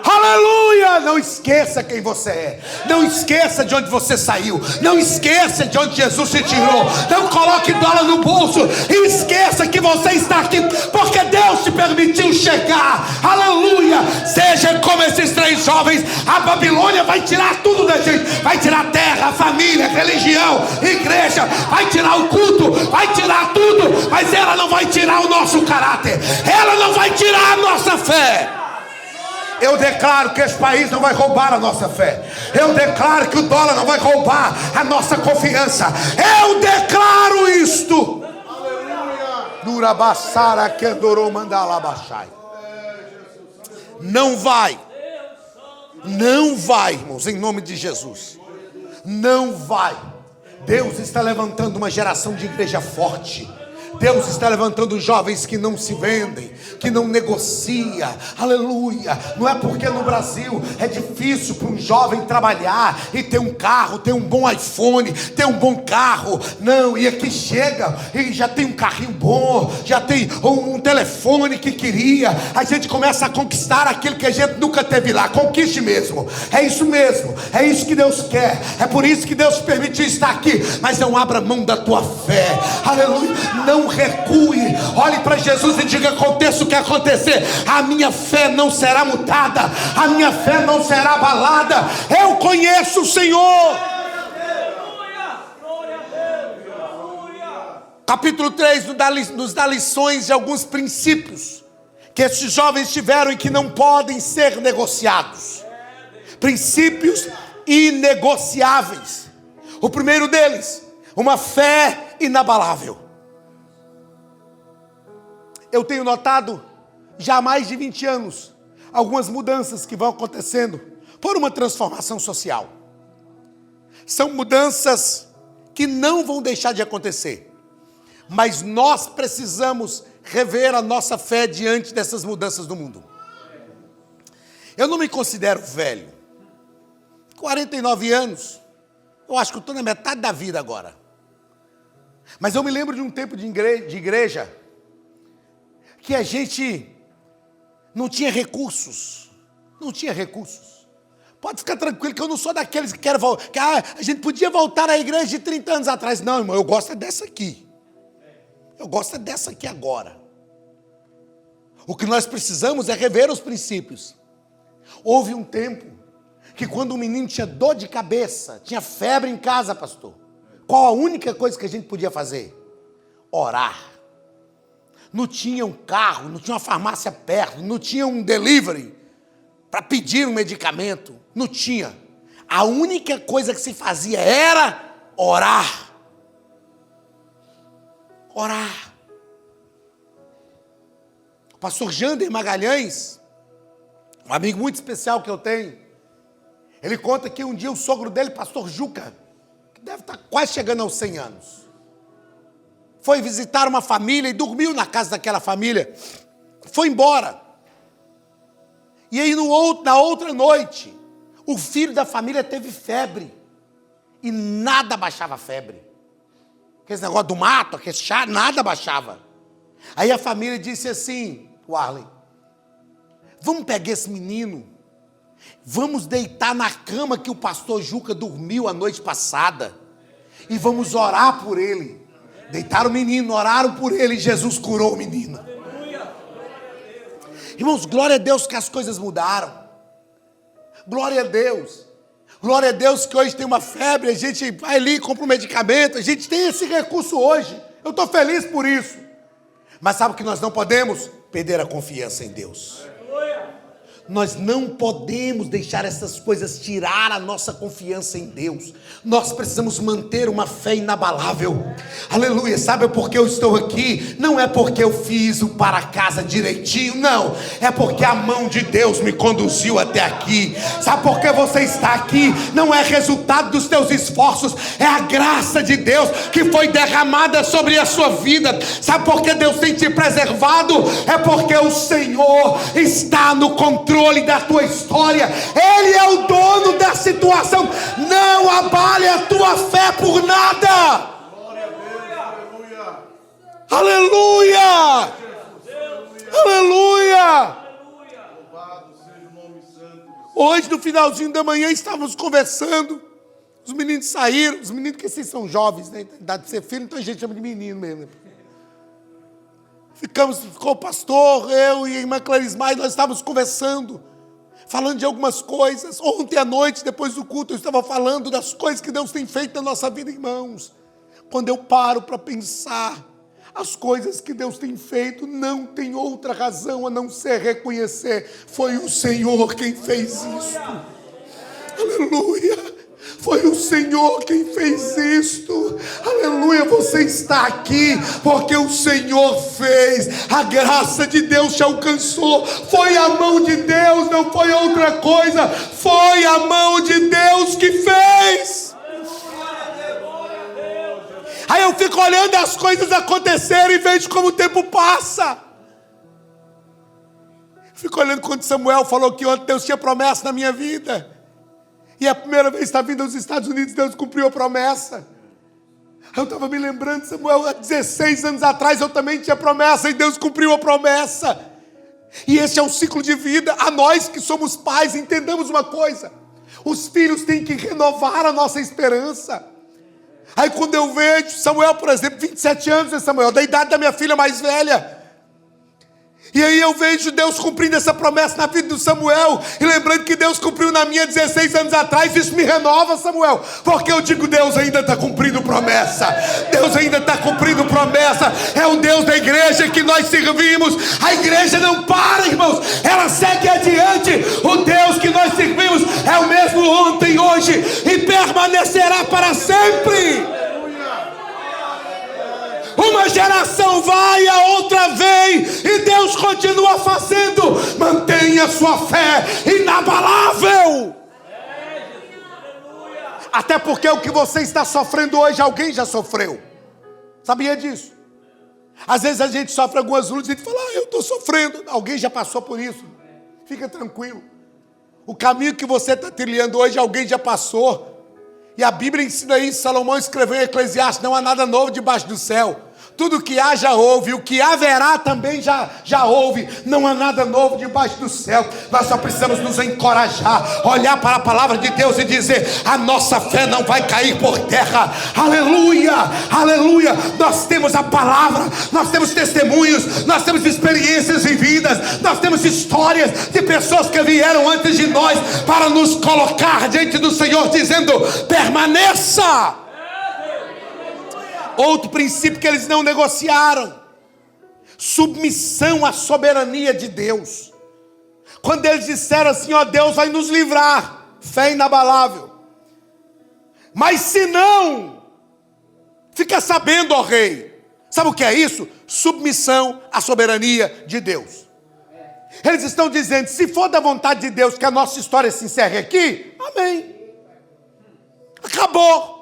Aleluia! Não esqueça quem você é. Não esqueça de onde você saiu. Não esqueça de onde Jesus te tirou. Não coloque dólar no bolso. E esqueça que você está aqui porque Deus te permitiu chegar. Aleluia! Seja como esses 3 jovens. A Babilônia vai tirar tudo da gente. Vai tirar terra, família, religião, igreja. Vai tirar o culto. Vai tirar tudo. Mas ela não vai tirar o nosso caráter. Ela não vai tirar a nossa fé. Eu declaro que esse país não vai roubar a nossa fé. Eu declaro que o dólar não vai roubar a nossa confiança. Eu declaro isto. Não vai. Não vai, irmãos, em nome de Jesus. Não vai. Deus está levantando uma geração de igreja forte. Deus está levantando jovens que não se vendem, que não negocia, aleluia. Não é porque no Brasil é difícil para um jovem trabalhar e ter um carro, ter um bom iPhone, ter um bom carro, não, e aqui chega e já tem um carrinho bom, já tem um telefone que queria. A gente começa a conquistar aquilo que a gente nunca teve lá. Conquiste mesmo, é isso mesmo, é isso que Deus quer, é por isso que Deus permitiu estar aqui. Mas não abra mão da tua fé, aleluia. Não recue, olhe para Jesus e diga: aconteça o que acontecer, a minha fé não será mutada, a minha fé não será abalada. Eu conheço o Senhor. Capítulo 3 nos dá lições de alguns princípios que esses jovens tiveram e que não podem ser negociados. Princípios inegociáveis. O primeiro deles, uma fé inabalável. Eu tenho notado, já há mais de 20 anos, algumas mudanças que vão acontecendo por uma transformação social. São mudanças que não vão deixar de acontecer. Mas nós precisamos rever a nossa fé diante dessas mudanças do mundo. Eu não me considero velho. 49 anos. Eu acho que eu estou na metade da vida agora. Mas eu me lembro de um tempo de igreja que a gente não tinha recursos. Não tinha recursos. Pode ficar tranquilo que eu não sou daqueles que querem voltar. Que a gente podia voltar à igreja de 30 anos atrás. Não, irmão, eu gosto dessa aqui. Eu gosto dessa aqui agora. O que nós precisamos é rever os princípios. Houve um tempo que quando o menino tinha dor de cabeça, tinha febre em casa, pastor, qual a única coisa que a gente podia fazer? Orar. Não tinha um carro, não tinha uma farmácia perto, não tinha um delivery para pedir um medicamento. Não tinha. A única coisa que se fazia era orar. Orar. O pastor Jander Magalhães, um amigo muito especial que eu tenho, ele conta que um dia o sogro dele, pastor Juca, que deve estar quase chegando aos 100 anos, foi visitar uma família e dormiu na casa daquela família. Foi embora. E aí na outra noite, o filho da família teve febre. E nada baixava a febre. Aquele negócio do mato, aquele chá, nada baixava. Aí a família disse assim: Warley, vamos pegar esse menino, vamos deitar na cama que o pastor Juca dormiu a noite passada e vamos orar por ele. Deitaram o menino, oraram por ele e Jesus curou o menino. Irmãos, glória a Deus que as coisas mudaram. Glória a Deus. Glória a Deus que hoje tem uma febre, a gente vai ali e compra um medicamento, a gente tem esse recurso hoje. Eu estou feliz por isso. Mas sabe o que nós não podemos? Perder a confiança em Deus. Nós não podemos deixar essas coisas tirar a nossa confiança em Deus. Nós precisamos manter uma fé inabalável. Aleluia. Sabe por que eu estou aqui? Não é porque eu fiz o para casa direitinho, não. É porque a mão de Deus me conduziu até aqui. Sabe por que você está aqui? Não é resultado dos teus esforços, é a graça de Deus que foi derramada sobre a sua vida. Sabe por que Deus tem te preservado? É porque o Senhor está no controle da tua história. Ele é o dono da situação. Não abale a tua fé por nada. Glória a Deus, aleluia. Aleluia. Aleluia. Louvado seja o nome santo Hoje, no finalzinho da manhã, estávamos conversando. Os meninos saíram. Os meninos que vocês são jovens, né? Dá de ser filho, então a gente chama de menino mesmo. Ficou o pastor, eu e a irmã Clarismar, e nós estávamos conversando, falando de algumas coisas. Ontem à noite, depois do culto, eu estava falando das coisas que Deus tem feito na nossa vida, irmãos. Quando eu paro para pensar, as coisas que Deus tem feito, não tem outra razão a não ser reconhecer. Foi o Senhor quem fez isto. Aleluia. Foi o Senhor quem fez isto. Aleluia, você está aqui porque o Senhor fez. A graça de Deus te alcançou. Foi a mão de Deus, não foi outra coisa. Foi a mão de Deus que fez. Aí eu fico olhando as coisas acontecerem e vejo como o tempo passa. Fico olhando quando Samuel falou que ontem Deus tinha promessa na minha vida. E a primeira vez que está vindo aos Estados Unidos, Deus cumpriu a promessa. Eu estava me lembrando, Samuel, há 16 anos atrás eu também tinha promessa e Deus cumpriu a promessa. E esse é um ciclo de vida. A nós que somos pais, entendamos uma coisa: os filhos têm que renovar a nossa esperança. Aí quando eu vejo Samuel, por exemplo, 27 anos, né, Samuel, da idade da minha filha mais velha. E aí eu vejo Deus cumprindo essa promessa na vida do Samuel. E lembrando que Deus cumpriu na minha 16 anos atrás. Isso me renova, Samuel. Porque eu digo, Deus ainda está cumprindo promessa. Deus ainda está cumprindo promessa. É o Deus da igreja que nós servimos. A igreja não para, irmãos. Ela segue adiante. O Deus que nós servimos é o mesmo ontem, hoje e permanecerá para sempre. Uma geração vai, a outra vem, e Deus continua fazendo. Mantenha sua fé inabalável. Até porque o que você está sofrendo hoje, alguém já sofreu. Sabia disso? Às vezes a gente sofre algumas lutas e a gente fala, eu estou sofrendo. Alguém já passou por isso. Fica tranquilo. O caminho que você está trilhando hoje, alguém já passou. E a Bíblia ensina isso. Salomão escreveu em Eclesiastes, não há nada novo debaixo do céu. Tudo que há já houve, o que haverá também já houve. Não há nada novo debaixo do céu. Nós só precisamos nos encorajar, olhar para a palavra de Deus e dizer, a nossa fé não vai cair por terra. Aleluia, aleluia. Nós temos a palavra, nós temos testemunhos, nós temos experiências vividas, nós temos histórias de pessoas que vieram antes de nós para nos colocar diante do Senhor, dizendo, permaneça. Outro princípio que eles não negociaram: submissão à soberania de Deus. Quando eles disseram assim, ó, Deus vai nos livrar, fé inabalável. Mas se não, fica sabendo, ó rei. Sabe o que é isso? Submissão à soberania de Deus. Eles estão dizendo, se for da vontade de Deus que a nossa história se encerre aqui, amém. Acabou.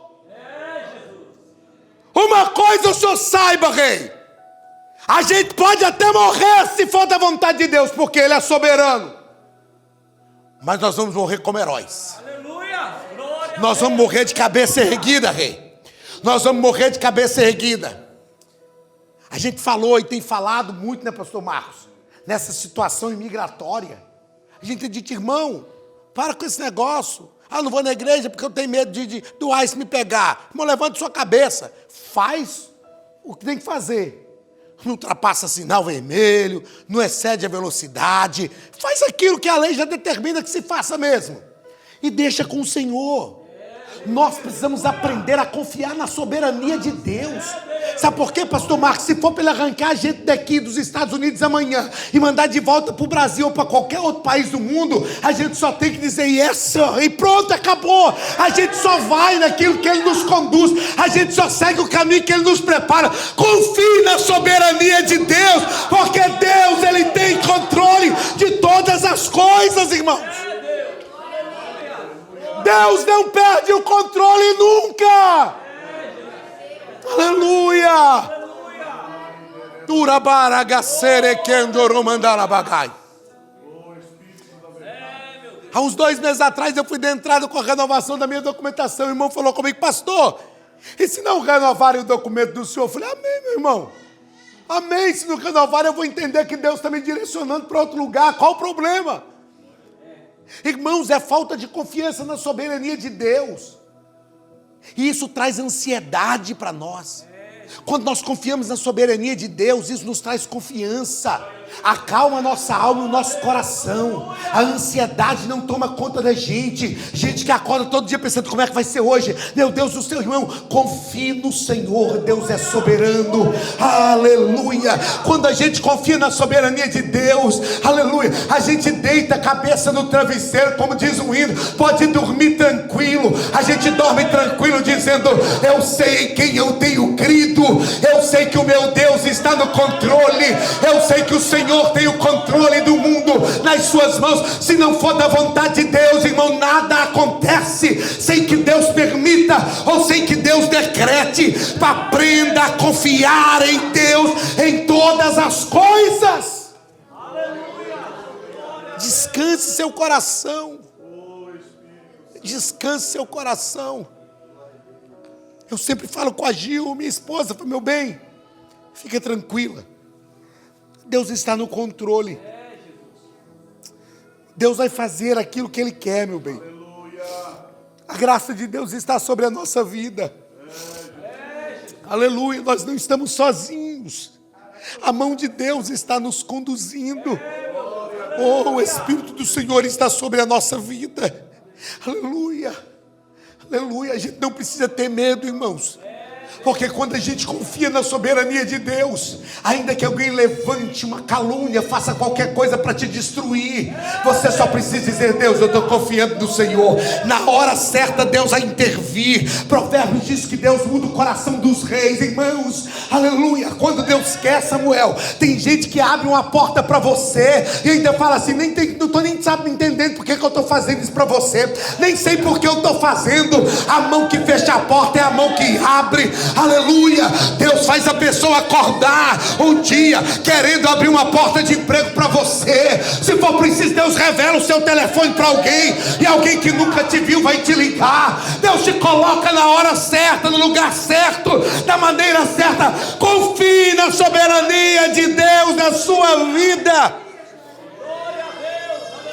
Uma coisa o senhor saiba, rei. A gente pode até morrer se for da vontade de Deus, porque Ele é soberano. Mas nós vamos morrer como heróis. Aleluia! Nós vamos morrer de cabeça erguida, rei. Nós vamos morrer de cabeça erguida. A gente falou e tem falado muito, né, pastor Marcos? Nessa situação imigratória. A gente tem dito, irmão, para com esse negócio. Ah, não vou na igreja porque eu tenho medo do ICE me pegar. Irmão, levante sua cabeça. Faz o que tem que fazer. Não ultrapassa sinal vermelho, não excede a velocidade. Faz aquilo que a lei já determina que se faça mesmo. E deixa com o Senhor. Nós precisamos aprender a confiar na soberania de Deus. Sabe por quê, pastor Marcos? Se for para ele arrancar a gente daqui dos Estados Unidos amanhã e mandar de volta para o Brasil ou para qualquer outro país do mundo, a gente só tem que dizer yes, sir, e pronto, acabou. A gente só vai naquilo que Ele nos conduz. A gente só segue o caminho que Ele nos prepara. Confie na soberania de Deus, porque Deus, Ele tem controle de todas as coisas, irmãos. Deus não perde o controle nunca. Aleluia. Há uns 2 meses atrás eu fui de entrada com a renovação da minha documentação. O irmão falou comigo, pastor, e se não renovarem o documento do senhor? Eu falei, amém, meu irmão. Amém, se não renovarem eu vou entender que Deus está me direcionando para outro lugar. Qual o problema? Irmãos, é falta de confiança na soberania de Deus. E isso traz ansiedade para nós. Quando nós confiamos na soberania de Deus, isso nos traz confiança. Acalma a nossa alma e o nosso coração. A ansiedade não toma conta da gente. Gente que acorda todo dia pensando como é que vai ser hoje. Meu Deus do céu, irmão, confie no Senhor. Deus é soberano. Aleluia. Quando a gente confia na soberania de Deus, aleluia, a gente deita a cabeça no travesseiro, como diz o hino, pode dormir tranquilo. A gente dorme tranquilo dizendo: eu sei em quem eu tenho crido. Eu sei que o meu Deus está no controle. Eu sei que o Senhor tem o controle do mundo nas suas mãos. Se não for da vontade de Deus, irmão, nada acontece sem que Deus permita ou sem que Deus decrete. Aprenda a confiar em Deus em todas as coisas. Descanse seu coração. Descanse seu coração. Eu sempre falo com a Gil, minha esposa, falo: meu bem, fica tranquila. Deus está no controle. Deus vai fazer aquilo que Ele quer, meu bem. A graça de Deus está sobre a nossa vida. Aleluia, nós não estamos sozinhos. A mão de Deus está nos conduzindo. Oh, o Espírito do Senhor está sobre a nossa vida. Aleluia, aleluia. A gente não precisa ter medo, irmãos. Porque quando a gente confia na soberania de Deus, ainda que alguém levante uma calúnia, faça qualquer coisa para te destruir, você só precisa dizer: Deus, eu estou confiando no Senhor. Na hora certa Deus vai intervir. Provérbios diz que Deus muda o coração dos reis, irmãos. Aleluia. Quando Deus quer, Samuel, tem gente que abre uma porta para você e ainda fala assim: não estou nem entendendo porque que eu estou fazendo isso para você, nem sei porque eu estou fazendo. A mão que fecha a porta é a mão que abre. Aleluia. Deus faz a pessoa acordar um dia querendo abrir uma porta de emprego para você. Se for preciso, Deus revela o seu telefone para alguém, e alguém que nunca te viu vai te ligar. Deus te coloca na hora certa, no lugar certo, da maneira certa. Confie na soberania de Deus na sua vida.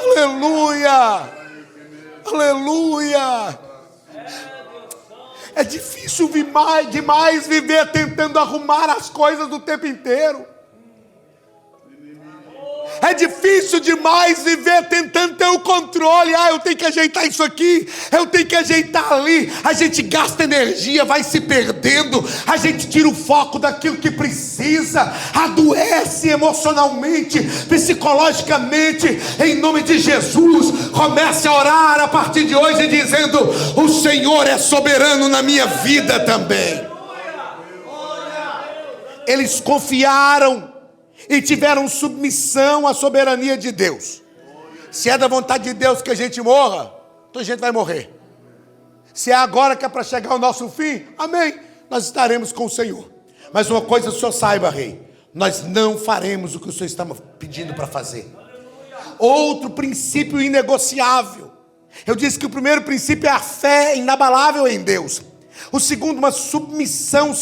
Aleluia. Aleluia. É difícil demais viver tentando arrumar as coisas o tempo inteiro. É difícil demais viver tentando ter o controle. Eu tenho que ajeitar isso aqui, eu tenho que ajeitar ali. A gente gasta energia, vai se perdendo. A gente tira o foco daquilo que precisa. Adoece emocionalmente, psicologicamente. Em nome de Jesus, comece a orar a partir de hoje dizendo: o Senhor é soberano na minha vida também. Eles confiaram e tiveram submissão à soberania de Deus. Se é da vontade de Deus que a gente morra, então a gente vai morrer. Se é agora que é para chegar o nosso fim, amém, nós estaremos com o Senhor. Mas uma coisa o Senhor saiba, rei: nós não faremos o que o Senhor está pedindo para fazer. Outro princípio inegociável. Eu disse que o primeiro princípio é a fé inabalável em Deus. O segundo, uma submissão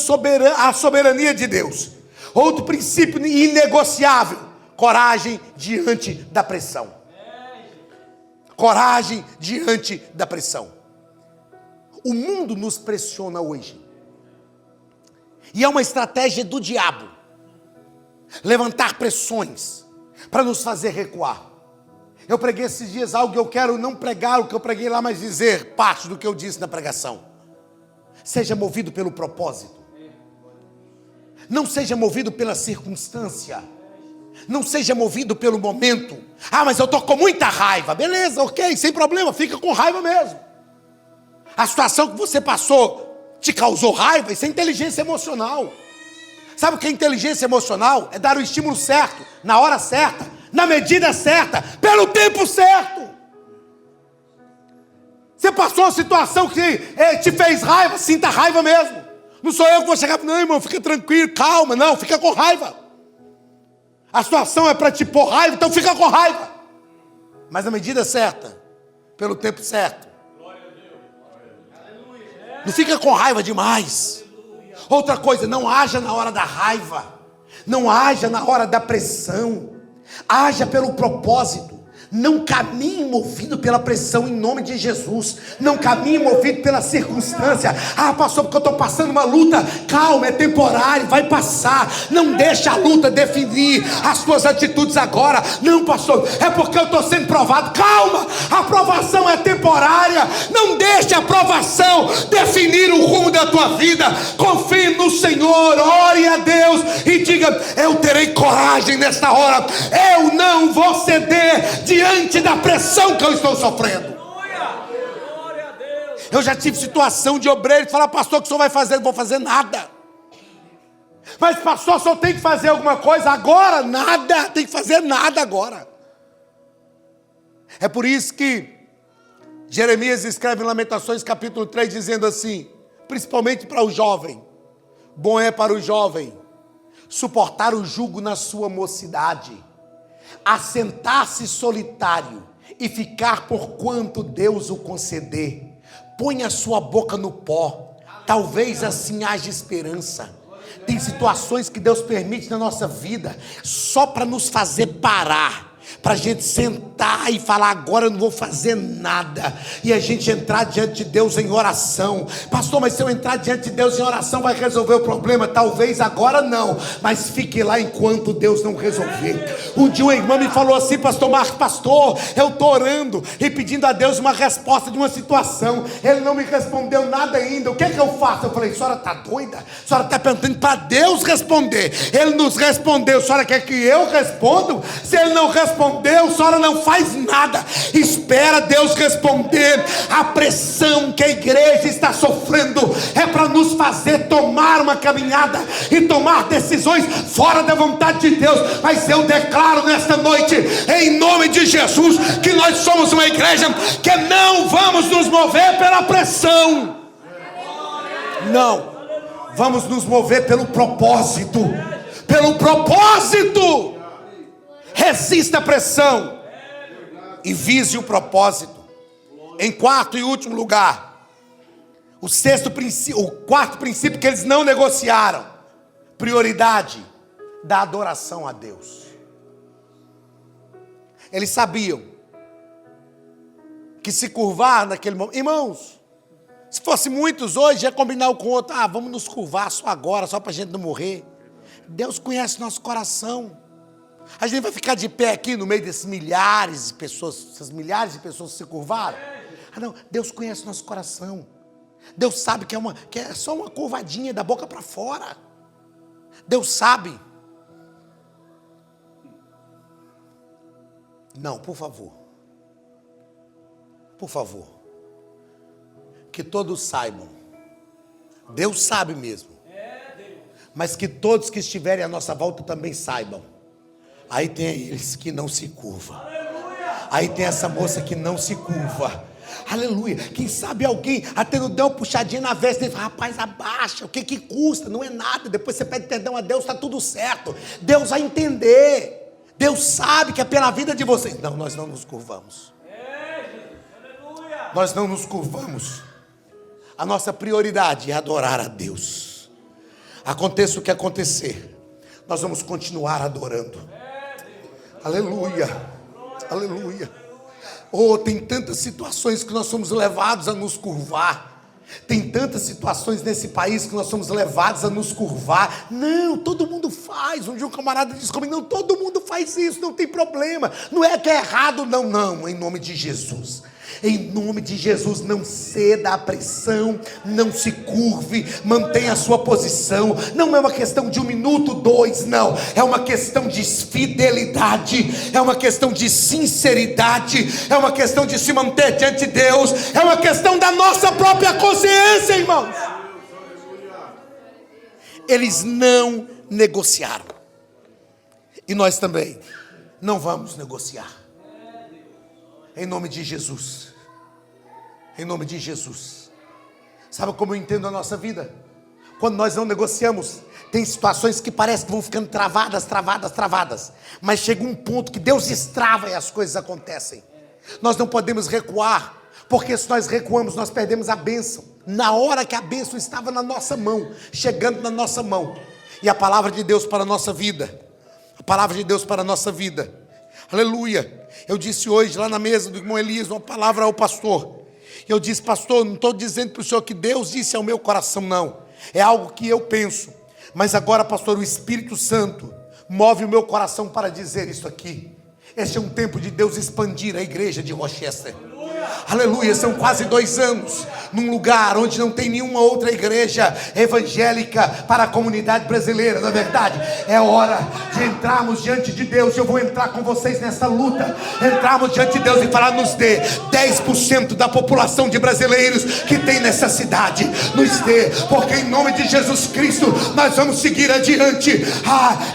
à soberania de Deus. Outro princípio inegociável: coragem diante da pressão. Coragem diante da pressão. O mundo nos pressiona hoje. E é uma estratégia do diabo levantar pressões para nos fazer recuar. Eu preguei esses dias algo que eu quero não pregar o que eu preguei lá, mas dizer parte do que eu disse na pregação. Seja movido pelo propósito. Não seja movido pela circunstância. Não seja movido pelo momento. Mas eu estou com muita raiva. Beleza, ok, sem problema, fica com raiva mesmo. A situação que você passou te causou raiva, isso é inteligência emocional. Sabe o que é inteligência emocional? É dar o estímulo certo, na hora certa, na medida certa, pelo tempo certo. Você passou uma situação que te fez raiva, sinta raiva mesmo. Não sou eu que vou chegar: não, irmão, fica tranquilo, calma. Não, fica com raiva. A situação é para te pôr raiva, então fica com raiva. Mas na medida certa, pelo tempo certo. Não fica com raiva demais. Outra coisa, não haja na hora da raiva. Não haja na hora da pressão. Haja pelo propósito. Não caminhe movido pela pressão em nome de Jesus. Não caminhe movido pela circunstância. Ah, pastor, porque eu estou passando uma luta. Calma, é temporário, vai passar. Não deixe a luta definir as suas atitudes agora. Não, pastor, é porque eu estou sendo provado. Calma, a provação é temporária. Não deixe a provação definir o rumo da tua vida. Confie no Senhor, ore a Deus e diga: eu terei coragem nesta hora. Eu não vou ceder diante da pressão que eu estou sofrendo. Eu já tive situação de obreiro falar: pastor, o que o senhor vai fazer? Eu não vou fazer nada. Mas pastor, só tem que fazer alguma coisa agora? Nada, tem que fazer nada agora. É por isso que Jeremias escreve em Lamentações capítulo 3 dizendo assim, principalmente para o jovem: bom é para o jovem suportar o jugo na sua mocidade, assentar-se solitário e ficar por quanto Deus o conceder. Põe a sua boca no pó, talvez assim haja esperança. Tem situações que Deus permite na nossa vida só para nos fazer parar, para a gente sentar e falar: agora eu não vou fazer nada, e a gente entrar diante de Deus em oração. Pastor, mas se eu entrar diante de Deus em oração vai resolver o problema? Talvez agora não, mas fique lá enquanto Deus não resolver. Um dia uma irmã me falou assim: pastor Marcos, pastor, eu estou orando e pedindo a Deus uma resposta de uma situação, Ele não me respondeu nada ainda, o que é que eu faço? Eu falei: a senhora está doida? A senhora está perguntando para Deus responder, Ele nos respondeu, a senhora quer que eu responda? Se Ele não respondeu, a senhora não faz nada, espera Deus responder. A pressão que a igreja está sofrendo é para nos fazer tomar uma caminhada e tomar decisões fora da vontade de Deus. Mas eu declaro nesta noite, em nome de Jesus, que nós somos uma igreja que não vamos nos mover pela pressão, não, vamos nos mover pelo propósito. Pelo propósito. Resista a pressão e vise o propósito. Em quarto e último lugar, o quarto princípio que eles não negociaram: prioridade da adoração a Deus. Eles sabiam que se curvar naquele momento, irmãos, se fosse muitos hoje, ia combinar um com o outro: ah, vamos nos curvar só agora, só para a gente não morrer. Deus conhece nosso coração. A gente vai ficar de pé aqui no meio desses milhares de pessoas, essas milhares de pessoas que se curvaram? Ah, não, Deus conhece nosso coração. Deus sabe que é só uma curvadinha da boca para fora. Deus sabe. Não, por favor. Por favor. Que todos saibam. Deus sabe mesmo. Mas que todos que estiverem à nossa volta também saibam. Aí tem eles que não se curvam. Aí tem essa moça que não se curva. Aleluia. Quem sabe alguém até não deu uma puxadinha na veste e fala: rapaz, abaixa, o que custa? Não é nada. Depois você pede perdão a Deus, está tudo certo. Deus vai entender. Deus sabe que é pela vida de vocês. Não, nós não nos curvamos. Nós não nos curvamos. A nossa prioridade é adorar a Deus. Aconteça o que acontecer, nós vamos continuar adorando. Aleluia, aleluia. Oh, tem tantas situações que nós somos levados a nos curvar. Tem tantas situações nesse país que nós somos levados a nos curvar. Não, todo mundo faz. Um dia um camarada disse comigo: não, todo mundo faz isso, não tem problema. Não é que é errado, não, não, em nome de Jesus. Em nome de Jesus, não ceda à pressão, não se curve, mantenha a sua posição. Não é uma questão de 1 minuto, 2, não. É uma questão de fidelidade, é uma questão de sinceridade, é uma questão de se manter diante de Deus, é uma questão da nossa própria consciência, irmãos. Eles não negociaram, e nós também não vamos negociar. Em nome de Jesus. Em nome de Jesus. Sabe como eu entendo a nossa vida? Quando nós não negociamos, tem situações que parece que vão ficando travadas. Mas chega um ponto que Deus destrava e as coisas acontecem. Nós não podemos recuar, porque se nós recuamos, nós perdemos a bênção. Na hora que a bênção estava na nossa mão, chegando na nossa mão. E a palavra de Deus para a nossa vida. A palavra de Deus para a nossa vida. Aleluia. Eu disse hoje lá na mesa do irmão Elias uma palavra ao pastor. Eu disse: pastor, não estou dizendo para o senhor que Deus disse ao meu coração, não. É algo que eu penso. Mas agora, pastor, o Espírito Santo move o meu coração para dizer isso aqui. Este é um tempo de Deus expandir a igreja de Rochester. Aleluia, são quase 2 anos num lugar onde não tem nenhuma outra igreja evangélica para a comunidade brasileira. Na verdade, é hora de entrarmos diante de Deus. Eu vou entrar com vocês nessa luta. Entrarmos diante de Deus e falar: nos dê 10% da população de brasileiros que tem nessa cidade. Nos dê, porque em nome de Jesus Cristo nós vamos seguir adiante.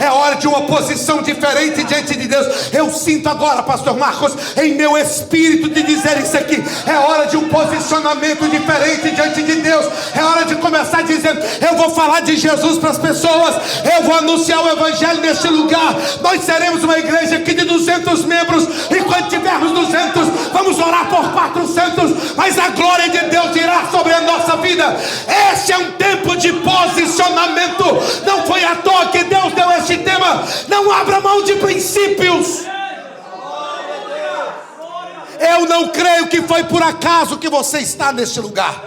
É hora de uma posição diferente diante de Deus. Eu sinto agora, pastor Marcos, em meu espírito de dizer isso aqui. É hora de um posicionamento diferente diante de Deus. É hora de começar dizendo: eu vou falar de Jesus para as pessoas, eu vou anunciar o evangelho neste lugar. Nós seremos uma igreja aqui de 200 membros, e quando tivermos 200, vamos orar por 400, mas a glória de Deus irá sobre a nossa vida. Este é um tempo de posicionamento. Não foi à toa que Deus deu este tema: não abra mão de princípios. Eu não creio que foi por acaso que você está neste lugar.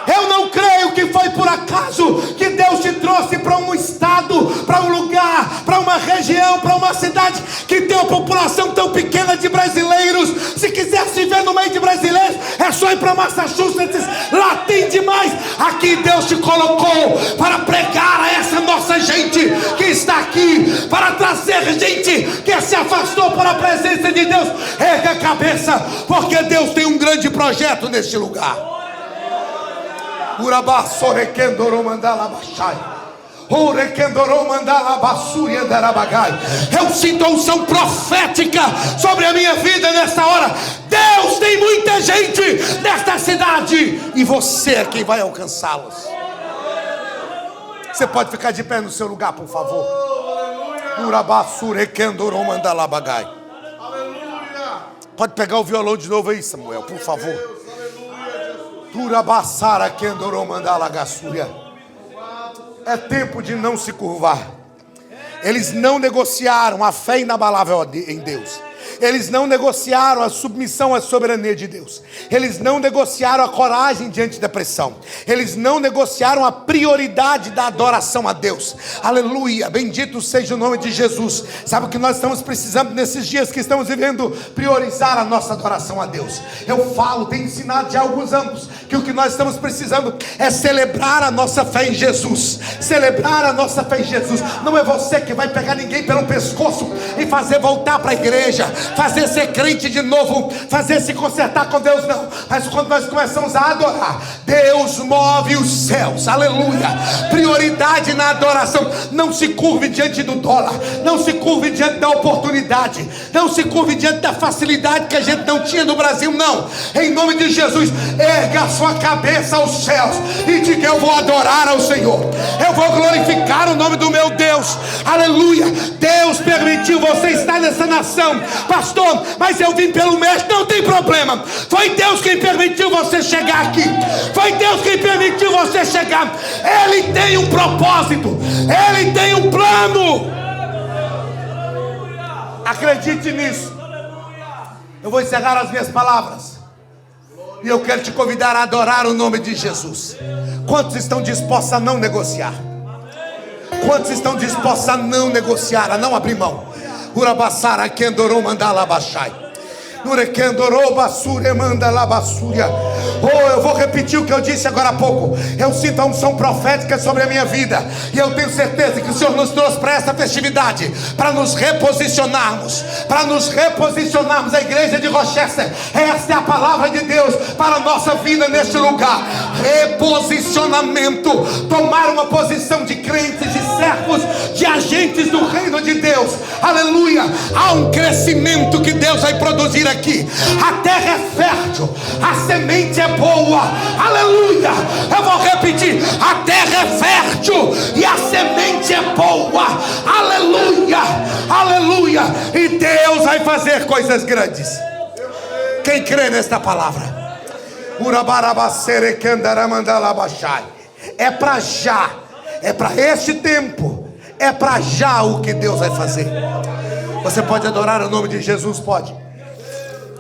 Eu não creio que foi por acaso que Deus te trouxe para um estado, para um lugar, para uma região, para uma cidade que tem uma população tão pequena de brasileiros. Se quiser se ver no meio de brasileiros, é só ir para Massachusetts, lá tem demais. Aqui Deus te colocou para pregar a essa nossa gente que está aqui, para trazer gente que se afastou para a presença de Deus. Erga a cabeça, porque Deus tem um grande projeto neste lugar. Eu sinto a unção profética sobre a minha vida nessa hora. Deus tem muita gente nesta cidade, e você é quem vai alcançá-los. Você pode ficar de pé no seu lugar, por favor. Pode pegar o violão de novo aí, Samuel, por favor. É tempo de não se curvar. Eles não negociaram a fé inabalável em Deus. Eles não negociaram a submissão à soberania de Deus. Eles não negociaram a coragem diante da pressão. Eles não negociaram a prioridade da adoração a Deus. Aleluia, bendito seja o nome de Jesus. Sabe o que nós estamos precisando nesses dias que estamos vivendo? Priorizar a nossa adoração a Deus. Eu tenho ensinado já há alguns anos que o que nós estamos precisando é celebrar a nossa fé em Jesus. Celebrar a nossa fé em Jesus. Não é você que vai pegar ninguém pelo pescoço e fazer voltar para a igreja, fazer ser crente de novo, fazer se consertar com Deus, não. Mas quando nós começamos a adorar, Deus move os céus. Aleluia. Prioridade na adoração. Não se curve diante do dólar, não se curve diante da oportunidade, não se curve diante da facilidade que a gente não tinha no Brasil, não. Em nome de Jesus, erga a sua cabeça aos céus e diga: eu vou adorar ao Senhor, eu vou glorificar o nome do meu Deus. Aleluia. Deus permitiu você estar nessa nação, pastor, mas eu vim pelo mestre. Não tem problema, foi Deus quem permitiu você chegar aqui, foi Deus quem permitiu você chegar. Ele tem um propósito, Ele tem um plano. Acredite nisso. Eu vou encerrar as minhas palavras e eu quero te convidar a adorar o nome de Jesus. Quantos estão dispostos a não negociar? Quantos estão dispostos a não negociar, a não abrir mão? Urabassara kendoro mandala baixai. Oh, eu vou repetir o que eu disse agora há pouco. Eu sinto a unção profética sobre a minha vida, e eu tenho certeza que o Senhor nos trouxe para esta festividade, para nos reposicionarmos, a igreja de Rochester. Esta é a palavra de Deus para a nossa vida neste lugar. Reposicionamento, tomar uma posição de crentes, de servos, de agentes do reino de Deus. Aleluia. Há um crescimento que Deus vai produzir aqui. A terra é fértil, a semente é boa. Aleluia. Eu vou repetir: a terra é fértil e a semente é boa. Aleluia, aleluia. E Deus vai fazer coisas grandes. Quem crê nesta palavra? É para já, é para este tempo, é para já o que Deus vai fazer. Você pode adorar o nome de Jesus? Pode.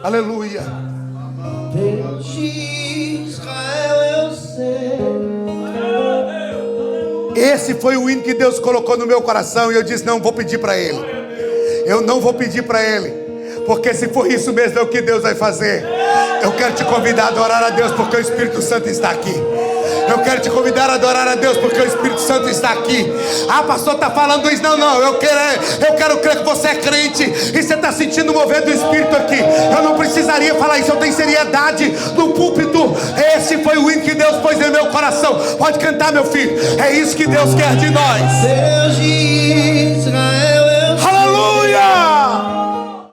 Aleluia. Esse foi o hino que Deus colocou no meu coração. E eu disse, não vou pedir para ele. Eu não vou pedir para ele. Porque se for isso mesmo é o que Deus vai fazer. Eu quero te convidar a adorar a Deus porque o Espírito Santo está aqui. Eu quero te convidar a adorar a Deus porque o Espírito Santo está aqui. Ah, pastor, está falando isso. Não, eu quero crer que você é crente e você está sentindo o mover do Espírito aqui. Eu não precisaria falar isso, eu tenho seriedade no púlpito. Esse foi o hino que Deus pôs no meu coração. Pode cantar, meu filho. É isso que Deus quer de nós.